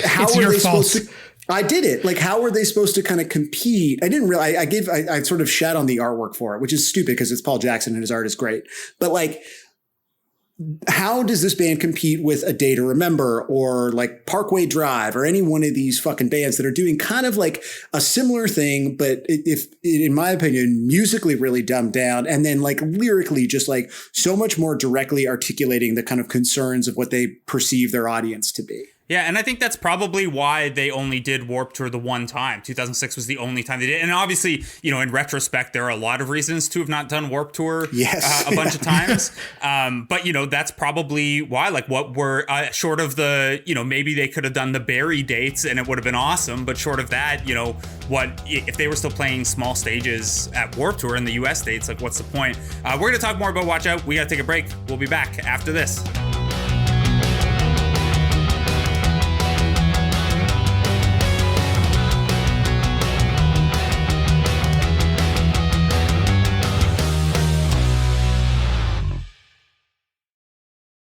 how it's were your they fault. supposed to? I did it. Like, how were they supposed to kind of compete? I didn't really, I sort of shat on the artwork for it, which is stupid because it's Paul Jackson and his art is great. But like, how does this band compete with A Day to Remember or like Parkway Drive or any one of these fucking bands that are doing kind of like a similar thing, but if in my opinion, musically really dumbed down, and then like lyrically just like so much more directly articulating the kind of concerns of what they perceive their audience to be? Yeah, and I think that's probably why they only did Warped Tour the one time. 2006 was the only time they did. And obviously, in retrospect, there are a lot of reasons to have not done Warped Tour a bunch of times. But, that's probably why. Like, what were short of the, maybe they could have done the Barry dates and it would have been awesome. But short of that, what if they were still playing small stages at Warped Tour in the US states? Like, what's the point? We're going to talk more about Watch Out. We got to take a break. We'll be back after this.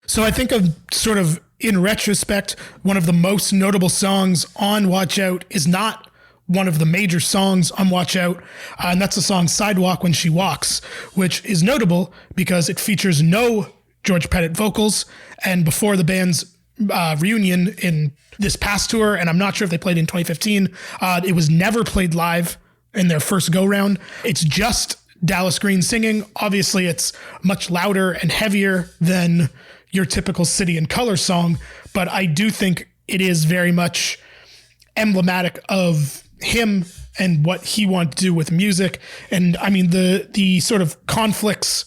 So I think of sort of in retrospect, one of the most notable songs on Watch Out is not one of the major songs on Watch Out, and that's the song Sidewalk When She Walks, which is notable because it features no George Pettit vocals. And before the band's reunion in this past tour, and I'm not sure if they played in 2015, it was never played live in their first go-round. It's just Dallas Green singing. Obviously, it's much louder and heavier than your typical City and Color song, but I do think it is very much emblematic of him and what he wanted to do with music. And I mean, the sort of conflicts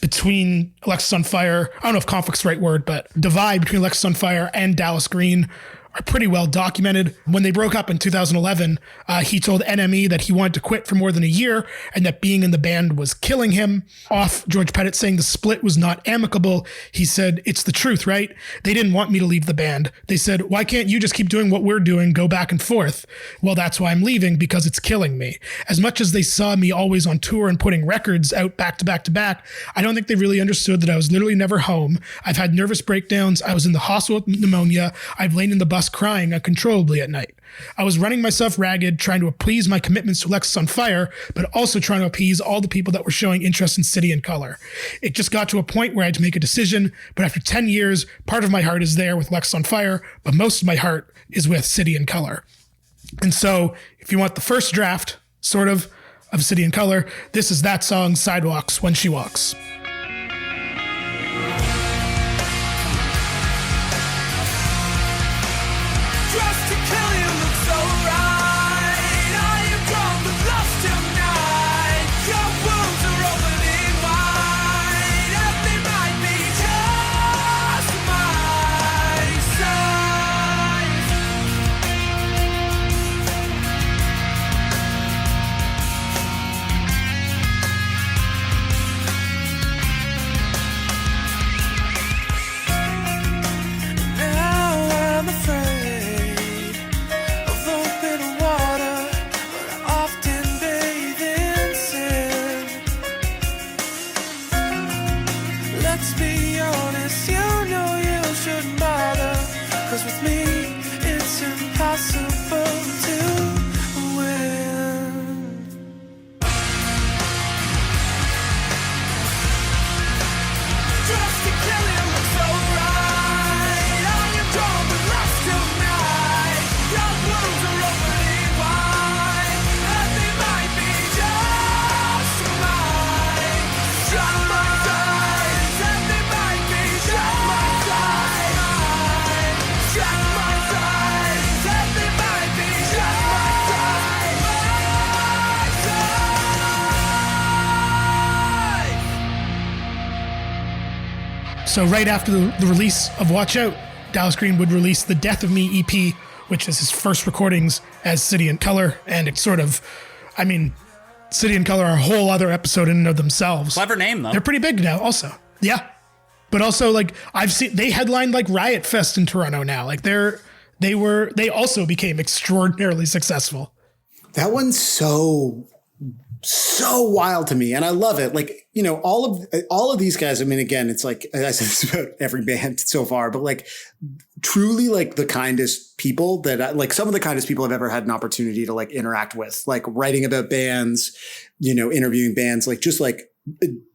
between Alexisonfire, I don't know if conflict's the right word, but divide between Alexisonfire and Dallas Green are pretty well documented. When they broke up in 2011, he told NME that he wanted to quit for more than a year and that being in the band was killing him. Off George Pettit saying the split was not amicable, he said, "It's the truth, right? They didn't want me to leave the band. They said, why can't you just keep doing what we're doing, go back and forth? Well, that's why I'm leaving, because it's killing me. As much as they saw me always on tour and putting records out back to back to back, I don't think they really understood that I was literally never home. I've had nervous breakdowns. I was in the hospital with pneumonia. I've lain in the bus crying uncontrollably at night. I was running myself ragged, trying to appease my commitments to Alexisonfire, but also trying to appease all the people that were showing interest in City and Color. It just got to a point where I had to make a decision, but after 10 years, part of my heart is there with Alexisonfire, but most of my heart is with City and Color." And so, if you want the first draft, sort of City and Color, this is that song, Sidewalks When She Walks. Just to kill you looks alright. I am drunk with lust tonight. Your wounds are opening wide, and they might be just my size. So right after the release of Watch Out, Dallas Green would release the Death of Me EP, which is his first recordings as City and Color. And it's sort of, I mean, City and Color are a whole other episode in and of themselves. Clever name, though. They're pretty big now also. Yeah. But also, like, I've seen, they headlined like Riot Fest in Toronto now. Like they also became extraordinarily successful. That one's so wild to me, and I love it. Like, you know, all of these guys. I mean, again, it's like I said, it's about every band so far, but like truly like the kindest people that like some of the kindest people I've ever had an opportunity to like interact with, like writing about bands, you know, interviewing bands, like just like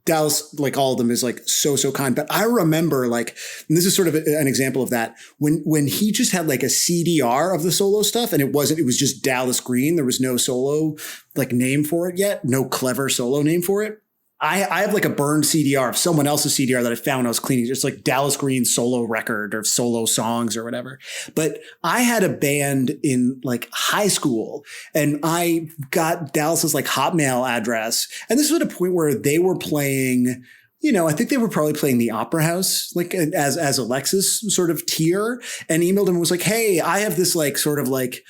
Dallas, like all of them is like so kind. But I remember like, and this is sort of an example of that, when he just had like a CDR of the solo stuff, and it was just Dallas Green. There was no solo like name for it yet, no clever solo name for it. I have like a burned CDR of someone else's CDR that I found when I was cleaning. It's like Dallas Green solo record or solo songs or whatever. But I had a band in like high school, and I got Dallas's like Hotmail address. And this was at a point where they were playing, you know, I think they were probably playing the Opera House, like as Alexis sort of tier, and emailed him and was like, hey, I have this like sort of like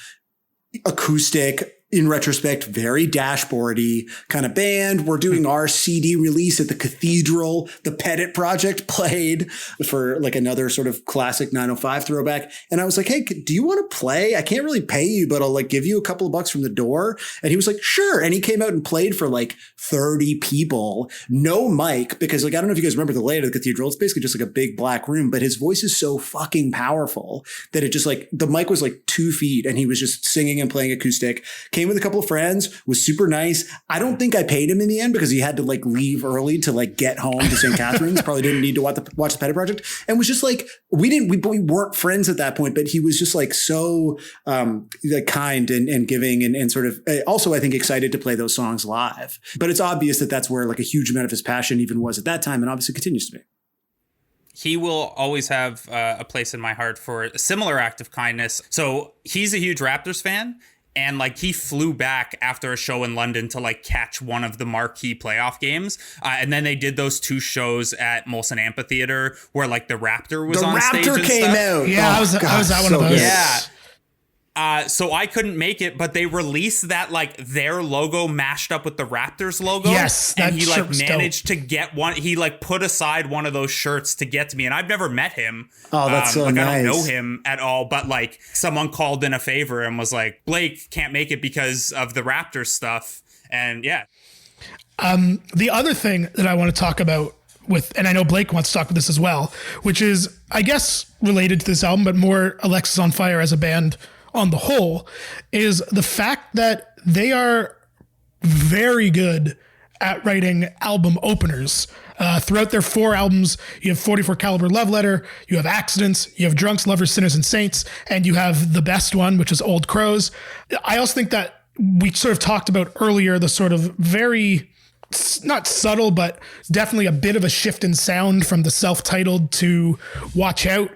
acoustic, in retrospect, very dashboardy kind of band. We're doing our CD release at the Cathedral. The Pettit Project played for like another sort of classic 905 throwback. And I was like, hey, do you want to play? I can't really pay you, but I'll like give you a couple of bucks from the door. And he was like, sure. And he came out and played for like 30 people, no mic, because like, I don't know if you guys remember the layout of the Cathedral. It's basically just like a big black room, but his voice is so fucking powerful that it just like, the mic was like 2 feet and he was just singing and playing acoustic. Came with a couple of friends, was super nice. I don't think I paid him in the end because he had to like leave early to like get home to St. Catharines. Probably didn't need to watch the Pettit Project, and was just like, we weren't friends at that point, but he was just like so like kind and giving and sort of also I think excited to play those songs live. But it's obvious that that's where like a huge amount of his passion even was at that time, and obviously continues to be. He will always have a place in my heart for a similar act of kindness. So he's a huge Raptors fan. And like he flew back after a show in London to like catch one of the marquee playoff games. And then they did those 2 shows at Molson Amphitheater where like the Raptor was on stage. The Raptor came out. Yeah, I was at one of those. Yeah. So I couldn't make it, but they released that like their logo mashed up with the Raptors logo. Yes, and he like managed to get one. He like put aside one of those shirts to get to me, and I've never met him. Oh, that's so like, nice. I don't know him at all, but like someone called in a favor and was like, Blake can't make it because of the Raptors stuff, and yeah. The other thing that I want to talk about and I know Blake wants to talk about this as well, which is I guess related to this album, but more Alexisonfire as a band on the whole, is the fact that they are very good at writing album openers. Throughout their 4 albums, you have 44 Caliber Love Letter, you have Accidents, you have Drunks, Lovers, Sinners, and Saints, and you have the best one, which is Old Crows. I also think that we sort of talked about earlier the sort of very, not subtle, but definitely a bit of a shift in sound from the self-titled to Watch Out,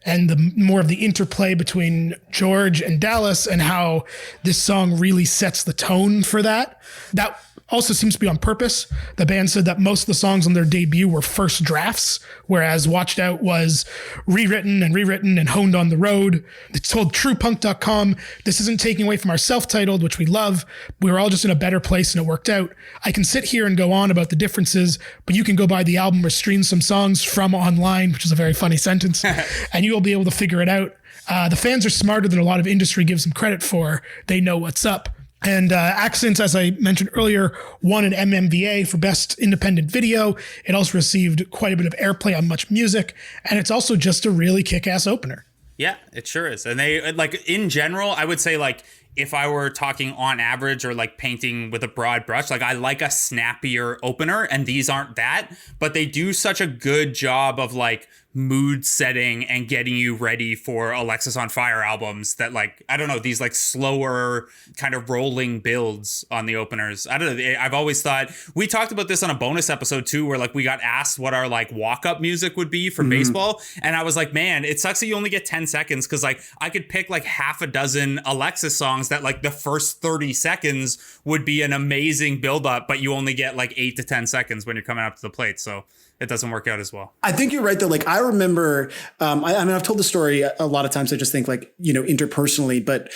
and the more of the interplay between George and Dallas and how this song really sets the tone for that. That also seems to be on purpose. The band said that most of the songs on their debut were first drafts, whereas Watched Out was rewritten and honed on the road. They told TruePunk.com, this isn't taking away from our self-titled, which we love. We were all just in a better place and it worked out. I can sit here and go on about the differences, but you can go buy the album or stream some songs from online, which is a very funny sentence, and you'll be able to figure it out. The fans are smarter than a lot of industry gives them credit for. They know what's up. And Accidents, as I mentioned earlier, won an MMVA for Best Independent Video. It also received quite a bit of airplay on Much Music. And it's also just a really kick-ass opener. Yeah, it sure is. And they, like, in general, I would say, like, if I were talking on average or like painting with a broad brush, like I like a snappier opener, and these aren't that, but they do such a good job of like mood setting and getting you ready for Alexisonfire albums that, like, I don't know, these like slower kind of rolling builds on the openers. I don't know. I've always thought, we talked about this on a bonus episode too, where like we got asked what our like walk-up music would be for baseball. And I was like, man, it sucks that you only get 10 seconds. Cause like I could pick like half a dozen Alexis songs that like the first 30 seconds would be an amazing build up, but you only get like 8 to 10 seconds when you're coming up to the plate. So it doesn't work out as well. I think you're right though. Like I remember, I mean, I've told the story a lot of times. I just think like, interpersonally, but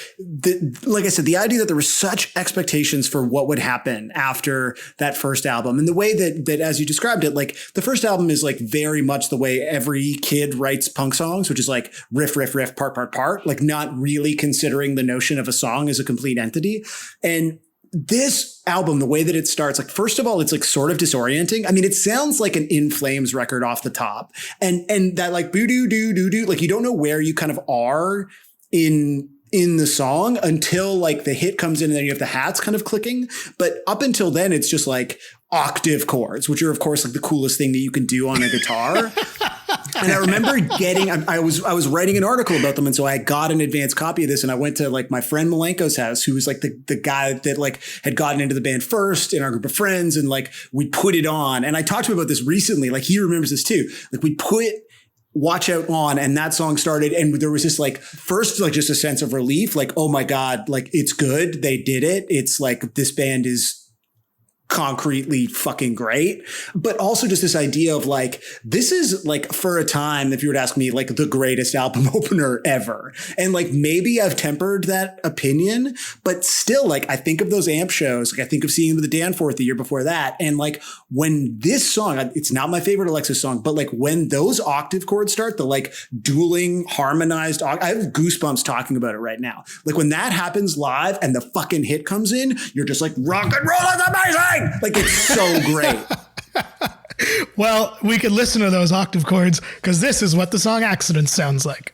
like I said, the idea that there were such expectations for what would happen after that first album, and the way that as you described it, like the first album is like very much the way every kid writes punk songs, which is like riff, riff, riff, part, like not really considering the notion of a song as a complete entity. And this album, the way that it starts, like, first of all, it's like sort of disorienting. I mean, it sounds like an In Flames record off the top, and that like boo doo doo doo doo, like you don't know where you kind of are in the song until like the hit comes in and then you have the hats kind of clicking. But up until then, it's just like octave chords, which are of course like the coolest thing that you can do on a guitar. And I remember I was writing an article about them. And so I got an advanced copy of this and I went to like my friend Malenko's house, who was like the guy that like had gotten into the band first in our group of friends. And like, we put it on, and I talked to him about this recently. Like he remembers this too. Like we put Watch Out on, and that song started, and there was this like first like just a sense of relief, like, oh my God, like it's good. They did it. It's like this band is concretely fucking great. But also just this idea of like, this is like, for a time, if you were to ask me, like the greatest album opener ever. And like, maybe I've tempered that opinion, but still, like, I think of those Amp shows. Like I think of seeing them at the Danforth the year before that. And like, when this song, it's not my favorite Alexis song, but like when those octave chords start, the like dueling harmonized, I have goosebumps talking about it right now. Like when that happens live and the fucking hit comes in, you're just like, rock and roll is amazing. Like it's so great. Well, we could listen to those octave chords because this is what the song Accidents sounds like.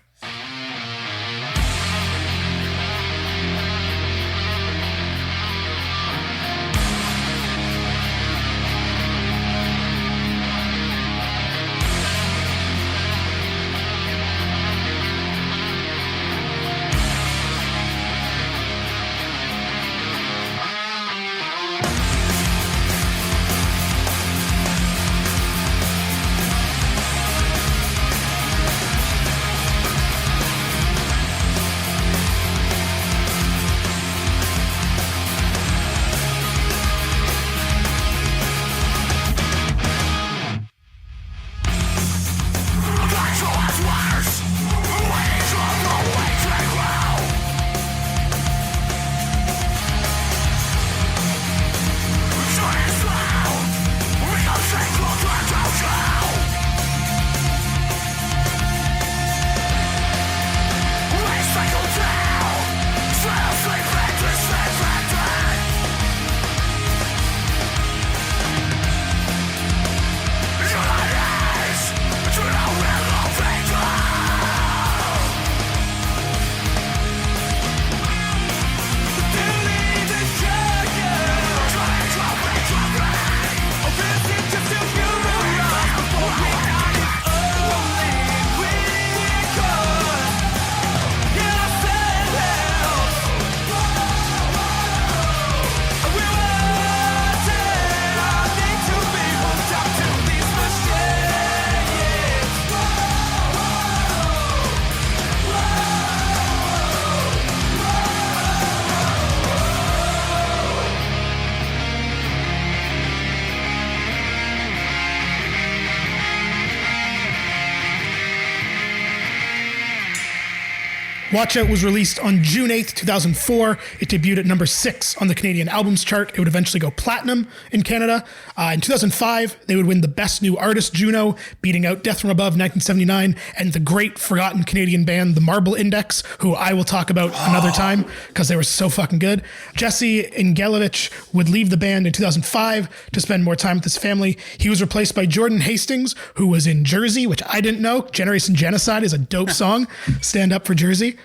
Watch Out was released on June 8th, 2004. It debuted at number 6 on the Canadian Albums Chart. It would eventually go platinum in Canada. In 2005, they would win the Best New Artist Juno, beating out Death from Above 1979 and the great forgotten Canadian band, the Marble Index, who I will talk about another time because they were so fucking good. Jesse Ingelovich would leave the band in 2005 to spend more time with his family. He was replaced by Jordan Hastings, who was in Jersey, which I didn't know. Generation Genocide is a dope song. Stand up for Jersey.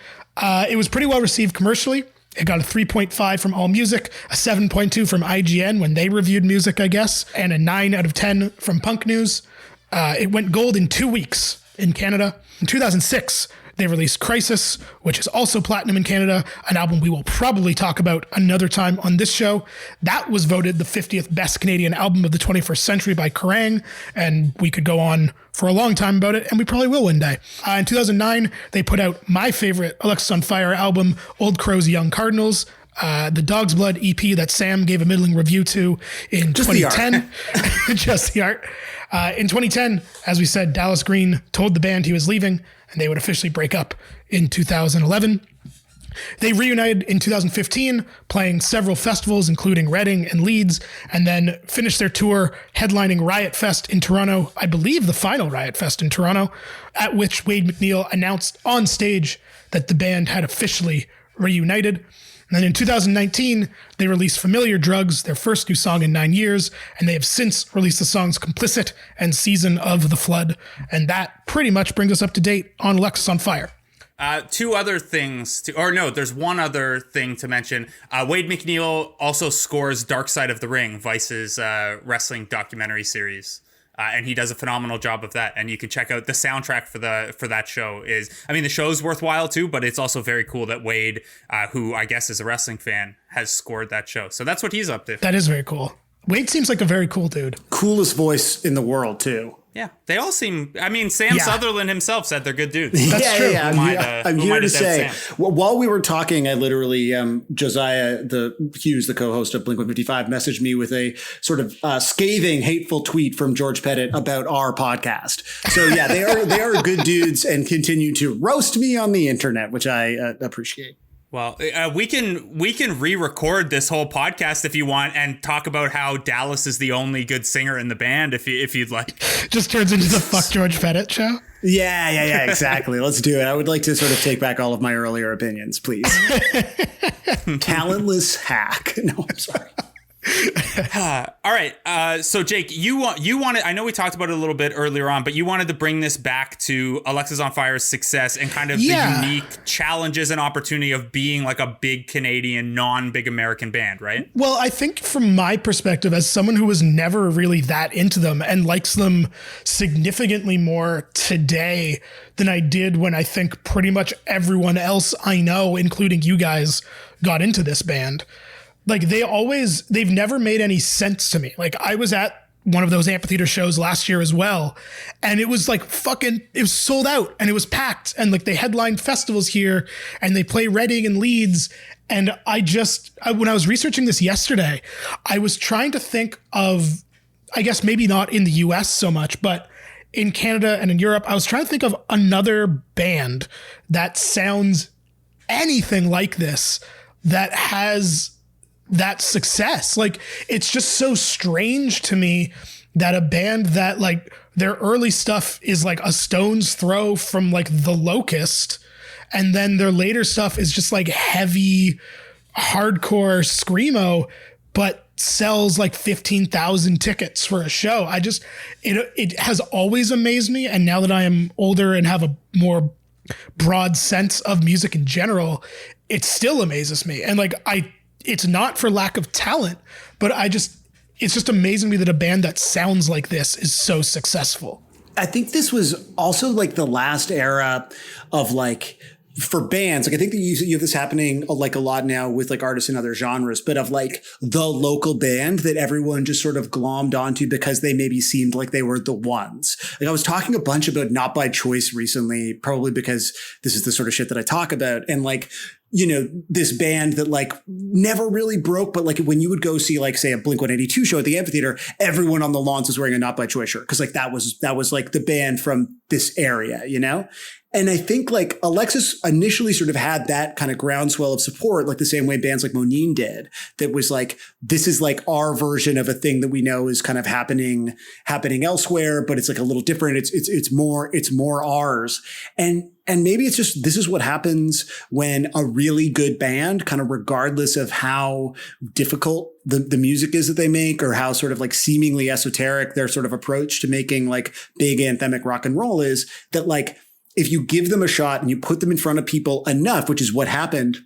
It was pretty well received commercially. It got a 3.5 from AllMusic, a 7.2 from IGN when they reviewed music, I guess, and a 9 out of 10 from Punk News. It went gold in 2 weeks in Canada. In 2006, they released Crisis, which is also platinum in Canada, an album we will probably talk about another time on this show. That was voted the 50th best Canadian album of the 21st century by Kerrang, and we could go on for a long time about it, and we probably will one day. In 2009, they put out my favorite Alexis on Fire album, Old Crow's Young Cardinals. the Dog's Blood EP that Sam gave a middling review to in Just the 2010. Just the art. In 2010, as we said, Dallas Green told the band he was leaving and they would officially break up in 2011. They reunited in 2015, playing several festivals, including Reading and Leeds, and then finished their tour headlining Riot Fest in Toronto, I believe the final Riot Fest in Toronto, at which Wade MacNeil announced on stage that the band had officially reunited. And then in 2019, they released Familiar Drugs, their first new song in 9 years, and they have since released the songs Complicit and Season of the Flood. And that pretty much brings us up to date on Alexis on Fire. Two other things there's one other thing to mention. Wade MacNeil also scores Dark Side of the Ring, Vice's wrestling documentary series. And he does a phenomenal job of that. And you can check out the soundtrack for that show. The show's worthwhile too, but it's also very cool that Wade, who I guess is a wrestling fan, has scored that show. So that's what he's up to. That is very cool. Wade seems like a very cool dude. Coolest voice in the world too. Yeah, they all seem. Sam Sutherland himself said they're good dudes. That's true. I'm here to say, while we were talking, I literally, Josiah Hughes, the co-host of Blink-155, messaged me with a sort of scathing, hateful tweet from George Pettit about our podcast. So yeah, they are good dudes and continue to roast me on the internet, which I appreciate. Well, we can re-record this whole podcast if you want and talk about how Dallas is the only good singer in the band if you'd like. Just turns into the Fuck George Pettit show. Yeah, exactly. Let's do it. I would like to sort of take back all of my earlier opinions, please. Talentless hack. No, I'm sorry. All right. So Jake, you wanted, I know we talked about it a little bit earlier on, but you wanted to bring this back to Alexis on Fire's success and kind of the unique challenges and opportunity of being like a big Canadian, non-big American band, right? Well, I think from my perspective, as someone who was never really that into them and likes them significantly more today than I did when I think pretty much everyone else I know, including you guys, got into this band. Like they've never made any sense to me. Like I was at one of those amphitheater shows last year as well. And it was like it was sold out and it was packed. And like they headlined festivals here and they play Reading and Leeds. And when I was researching this yesterday, I was trying to think of, I guess maybe not in the US so much, but in Canada and in Europe, I was trying to think of another band that sounds anything like this that has that success. Like it's just so strange to me that a band that like their early stuff is like a stone's throw from like The Locust, and then their later stuff is just like heavy hardcore screamo, but sells like 15,000 tickets for a show. It has always amazed me, and now that I am older and have a more broad sense of music in general, it still amazes me. And like it's not for lack of talent, but it's just amazing to me that a band that sounds like this is so successful. I think this was also like the last era of like, for bands, like I think that you have this happening like a lot now with like artists in other genres, but of like the local band that everyone just sort of glommed onto because they maybe seemed like they were the ones. Like I was talking a bunch about Not By Choice recently, probably because this is the sort of shit that I talk about. And like, you know, this band that like never really broke, but like when you would go see like say a Blink-182 show at the amphitheater, everyone on the lawns was wearing a Not By Choice shirt. Cause like that was like the band from this area, you know? And I think like Alexis initially sort of had that kind of groundswell of support, like the same way bands like Monine did, that was like, this is like our version of a thing that we know is kind of happening elsewhere, but it's like a little different. It's more ours. And maybe it's just, this is what happens when a really good band, kind of regardless of how difficult the music is that they make or how sort of like seemingly esoteric their sort of approach to making like big anthemic rock and roll is, that like, if you give them a shot and you put them in front of people enough, which is what happened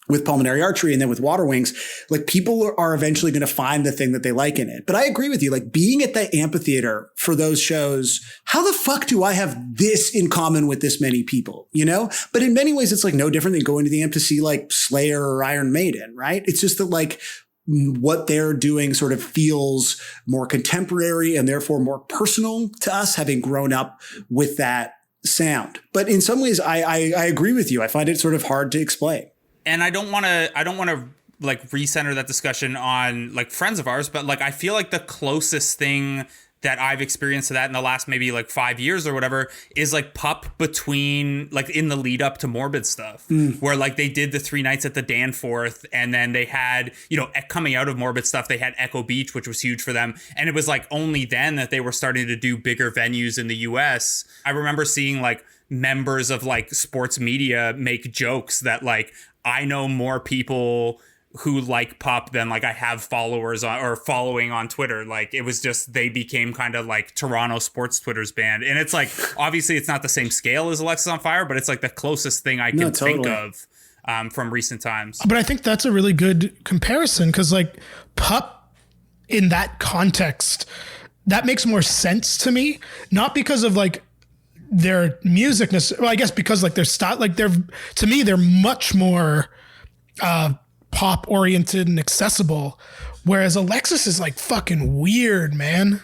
with Pulmonary Archery and then with Water Wings, like people are eventually going to find the thing that they like in it. But I agree with you, like being at the amphitheater for those shows, how the fuck do I have this in common with this many people, you know? But in many ways, it's like no different than going to the amp to see like Slayer or Iron Maiden, right? It's just that like what they're doing sort of feels more contemporary and therefore more personal to us, having grown up with that sound. But in some ways, I agree with you. I find it sort of hard to explain. And I don't want to like recenter that discussion on like friends of ours, but like I feel like the closest thing that I've experienced to that in the last maybe like 5 years or whatever is like Pup between like in the lead up to Morbid stuff, where like they did the 3 nights at the Danforth, and then they had, you know, coming out of Morbid stuff, they had Echo Beach, which was huge for them. And it was like only then that they were starting to do bigger venues in the US. I remember seeing like members of like sports media make jokes that like, I know more people who like Pup than like I have followers on or following on Twitter. Like it was just, they became kind of like Toronto sports Twitter's band. And it's like, obviously it's not the same scale as Alexis on Fire, but it's like the closest thing I can think of from recent times. But I think that's a really good comparison, because like Pup in that context, that makes more sense to me. Not because of like their music, well, I guess because like their style, like to me, they're much more pop oriented and accessible, whereas Alexis is like fucking weird, man.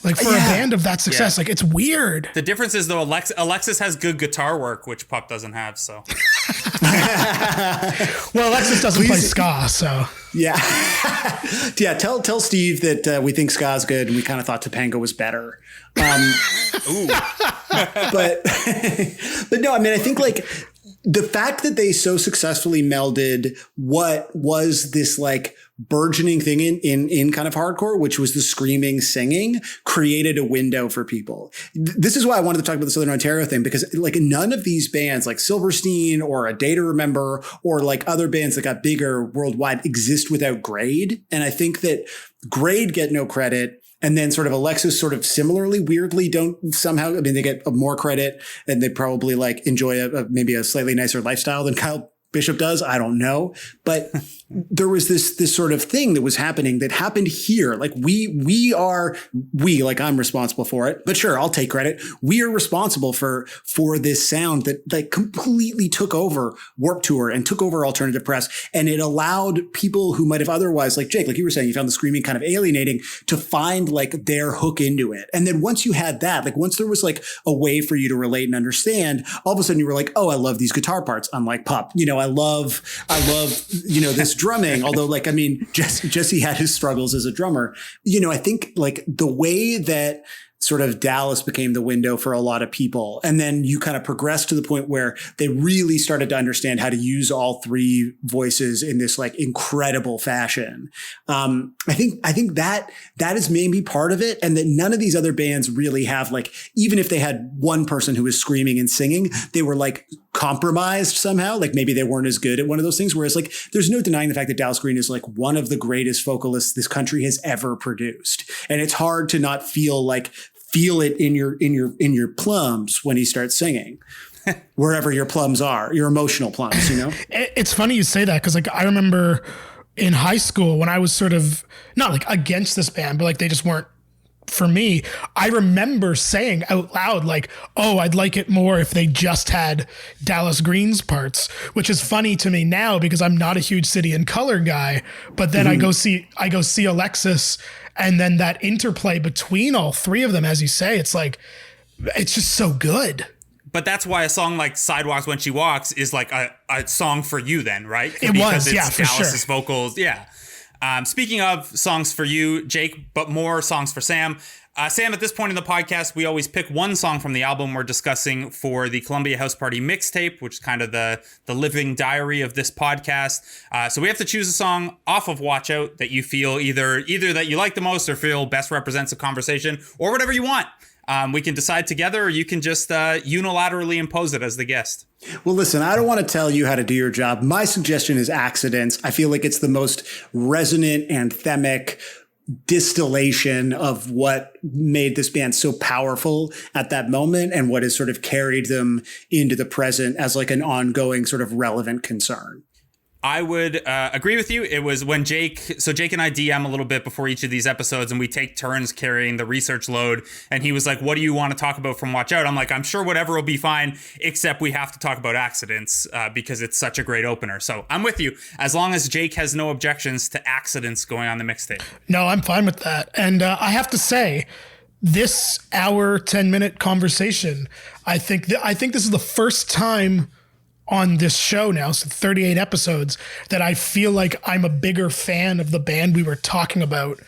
Like for a band of that success, like it's weird. The difference is though, Alexis has good guitar work, which Pup doesn't have. So, well, Alexis doesn't play ska, so yeah. Tell Steve that we think ska's good, and we kind of thought Topanga was better. Ooh. but no, I mean, I think like the fact that they so successfully melded what was this like burgeoning thing in kind of hardcore, which was the screaming singing, created a window for people. This is why I wanted to talk about the Southern Ontario thing, because like none of these bands like Silverstein or A Day to Remember or like other bands that got bigger worldwide exist without Grade. And I think that Grade get no credit. And then sort of Alexis sort of similarly weirdly don't somehow, I mean, they get more credit, and they probably like enjoy maybe a slightly nicer lifestyle than Kyle Bishop does. I don't know. But there was this sort of thing that was happening that happened here. Like like I'm responsible for it, but sure, I'll take credit. We are responsible for this sound that like completely took over Warped Tour and took over alternative press. And it allowed people who might have otherwise, like Jake, like you were saying, you found the screaming kind of alienating, to find like their hook into it. And then once you had that, like once there was like a way for you to relate and understand, all of a sudden you were like, oh, I love these guitar parts. Unlike Pup, you know, I love, you know, this drumming, although like, I mean, Jesse had his struggles as a drummer. You know, I think like the way that sort of Dallas became the window for a lot of people, and then you kind of progressed to the point where they really started to understand how to use all three voices in this like incredible fashion. I think that is maybe part of it, and that none of these other bands really have, like, even if they had one person who was screaming and singing, they were like compromised somehow. Like maybe they weren't as good at one of those things. Whereas like there's no denying the fact that Dallas Green is like one of the greatest vocalists this country has ever produced, and it's hard to not feel it in your plums when he starts singing. Wherever your plums are, your emotional plums, you know? It's funny you say that, because like I remember in high school when I was sort of not like against this band, but like they just weren't for me. I remember saying out loud, like, oh, I'd like it more if they just had Dallas Green's parts, which is funny to me now because I'm not a huge City and Color guy. But then I go see Alexis, and then that interplay between all three of them, as you say, it's like, it's just so good. But that's why a song like Sidewalks When She Walks is like a song for you then, right? It because was, yeah, for Dallas's sure. vocals, yeah. Speaking of songs for you, Jake, but more songs for Sam. Sam, at this point in the podcast, we always pick one song from the album we're discussing for the Columbia House Party mixtape, which is kind of the living diary of this podcast. So we have to choose a song off of Watch Out that you feel either that you like the most or feel best represents a conversation, or whatever you want. We can decide together, or you can just unilaterally impose it as the guest. Well, listen, I don't want to tell you how to do your job. My suggestion is Accidents. I feel like it's the most resonant, anthemic distillation of what made this band so powerful at that moment, and what has sort of carried them into the present as like an ongoing sort of relevant concern. I would agree with you. It was when Jake and I DM a little bit before each of these episodes, and we take turns carrying the research load. And he was like, what do you want to talk about from Watch Out? I'm like, I'm sure whatever will be fine, except we have to talk about Accidents because it's such a great opener. So I'm with you, as long as Jake has no objections to Accidents going on the mixtape. No, I'm fine with that. And I have to say, this hour, 10-minute conversation, I think this is the first time on this show now, so 38 episodes, that I feel like I'm a bigger fan of the band we were talking about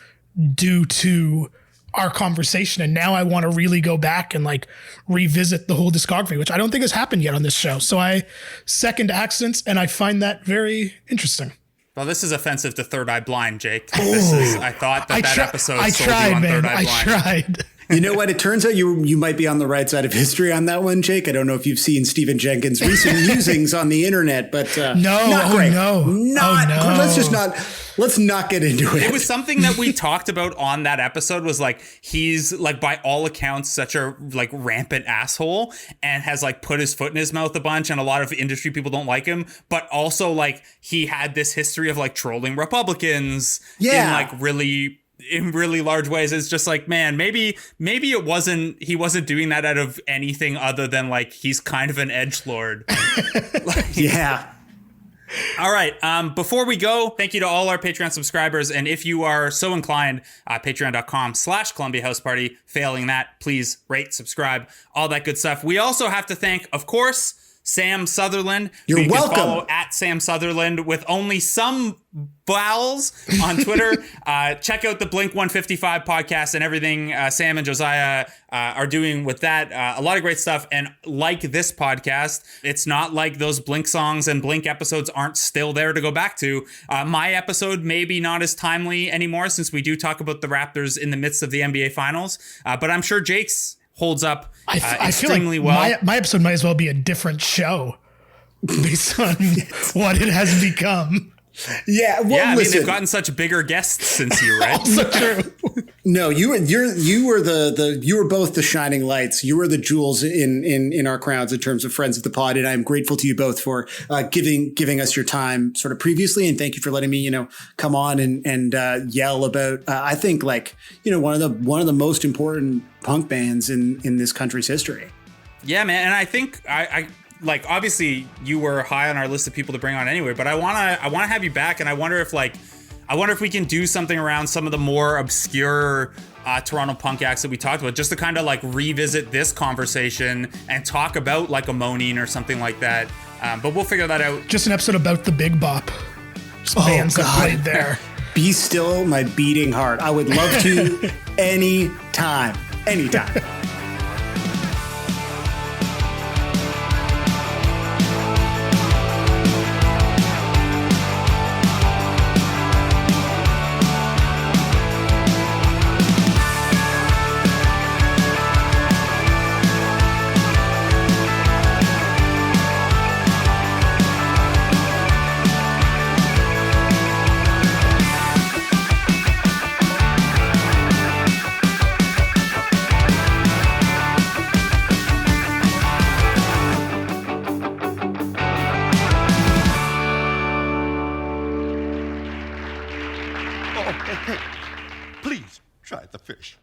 due to our conversation. And now I want to really go back and like revisit the whole discography, which I don't think has happened yet on this show. So I second Accidents, and I find that very interesting. Well, this is offensive to Third Eye Blind, Jake. I thought that episode I sold tried, you on man. Third Eye Blind. I tried. You know what? It turns out you might be on the right side of history on that one, Jake. I don't know if you've seen Stephen Jenkins' recent musings on the internet, but not great. No. Let's not get into it. It was something that we talked about on that episode, was like, he's like, by all accounts, such a like rampant asshole, and has like put his foot in his mouth a bunch, and a lot of industry people don't like him, but also like he had this history of like trolling Republicans in like really large ways. It's just like, man, maybe he wasn't doing that out of anything other than like he's kind of an edgelord. Yeah. All right. Before we go, thank you to all our Patreon subscribers. And if you are so inclined, patreon.com/Columbia House Party. Failing that, please rate, subscribe, all that good stuff. We also have to thank, of course, Sam Sutherland. You're welcome. Can follow at Sam Sutherland with only some vowels on Twitter. Check out the Blink 155 podcast and everything Sam and Josiah are doing with that. A lot of great stuff. And like this podcast, it's not like those Blink songs and Blink episodes aren't still there to go back to. My episode may be not as timely anymore, since we do talk about the Raptors in the midst of the NBA Finals. But I'm sure Jake's holds up I feel extremely like well. my episode might as well be a different show based on what it has become. Yeah, well, I mean, listen. they've gotten such bigger guests since you, right? Also true. No, you were both the shining lights. You were the jewels in our crowns in terms of friends of the pod, and I'm grateful to you both for giving us your time sort of previously, and thank you for letting me come on and yell about I think like one of the most important punk bands in this country's history. Yeah, man, and I think I like, obviously you were high on our list of people to bring on anyway, but I wanna have you back, and I wonder if we can do something around some of the more obscure Toronto punk acts that we talked about, just to kind of like revisit this conversation and talk about like a Moaning or something like that. But we'll figure that out. Just an episode about the Big Bop. Just bands that played there. Be still my beating heart. I would love to anytime. Hey, please try the fish.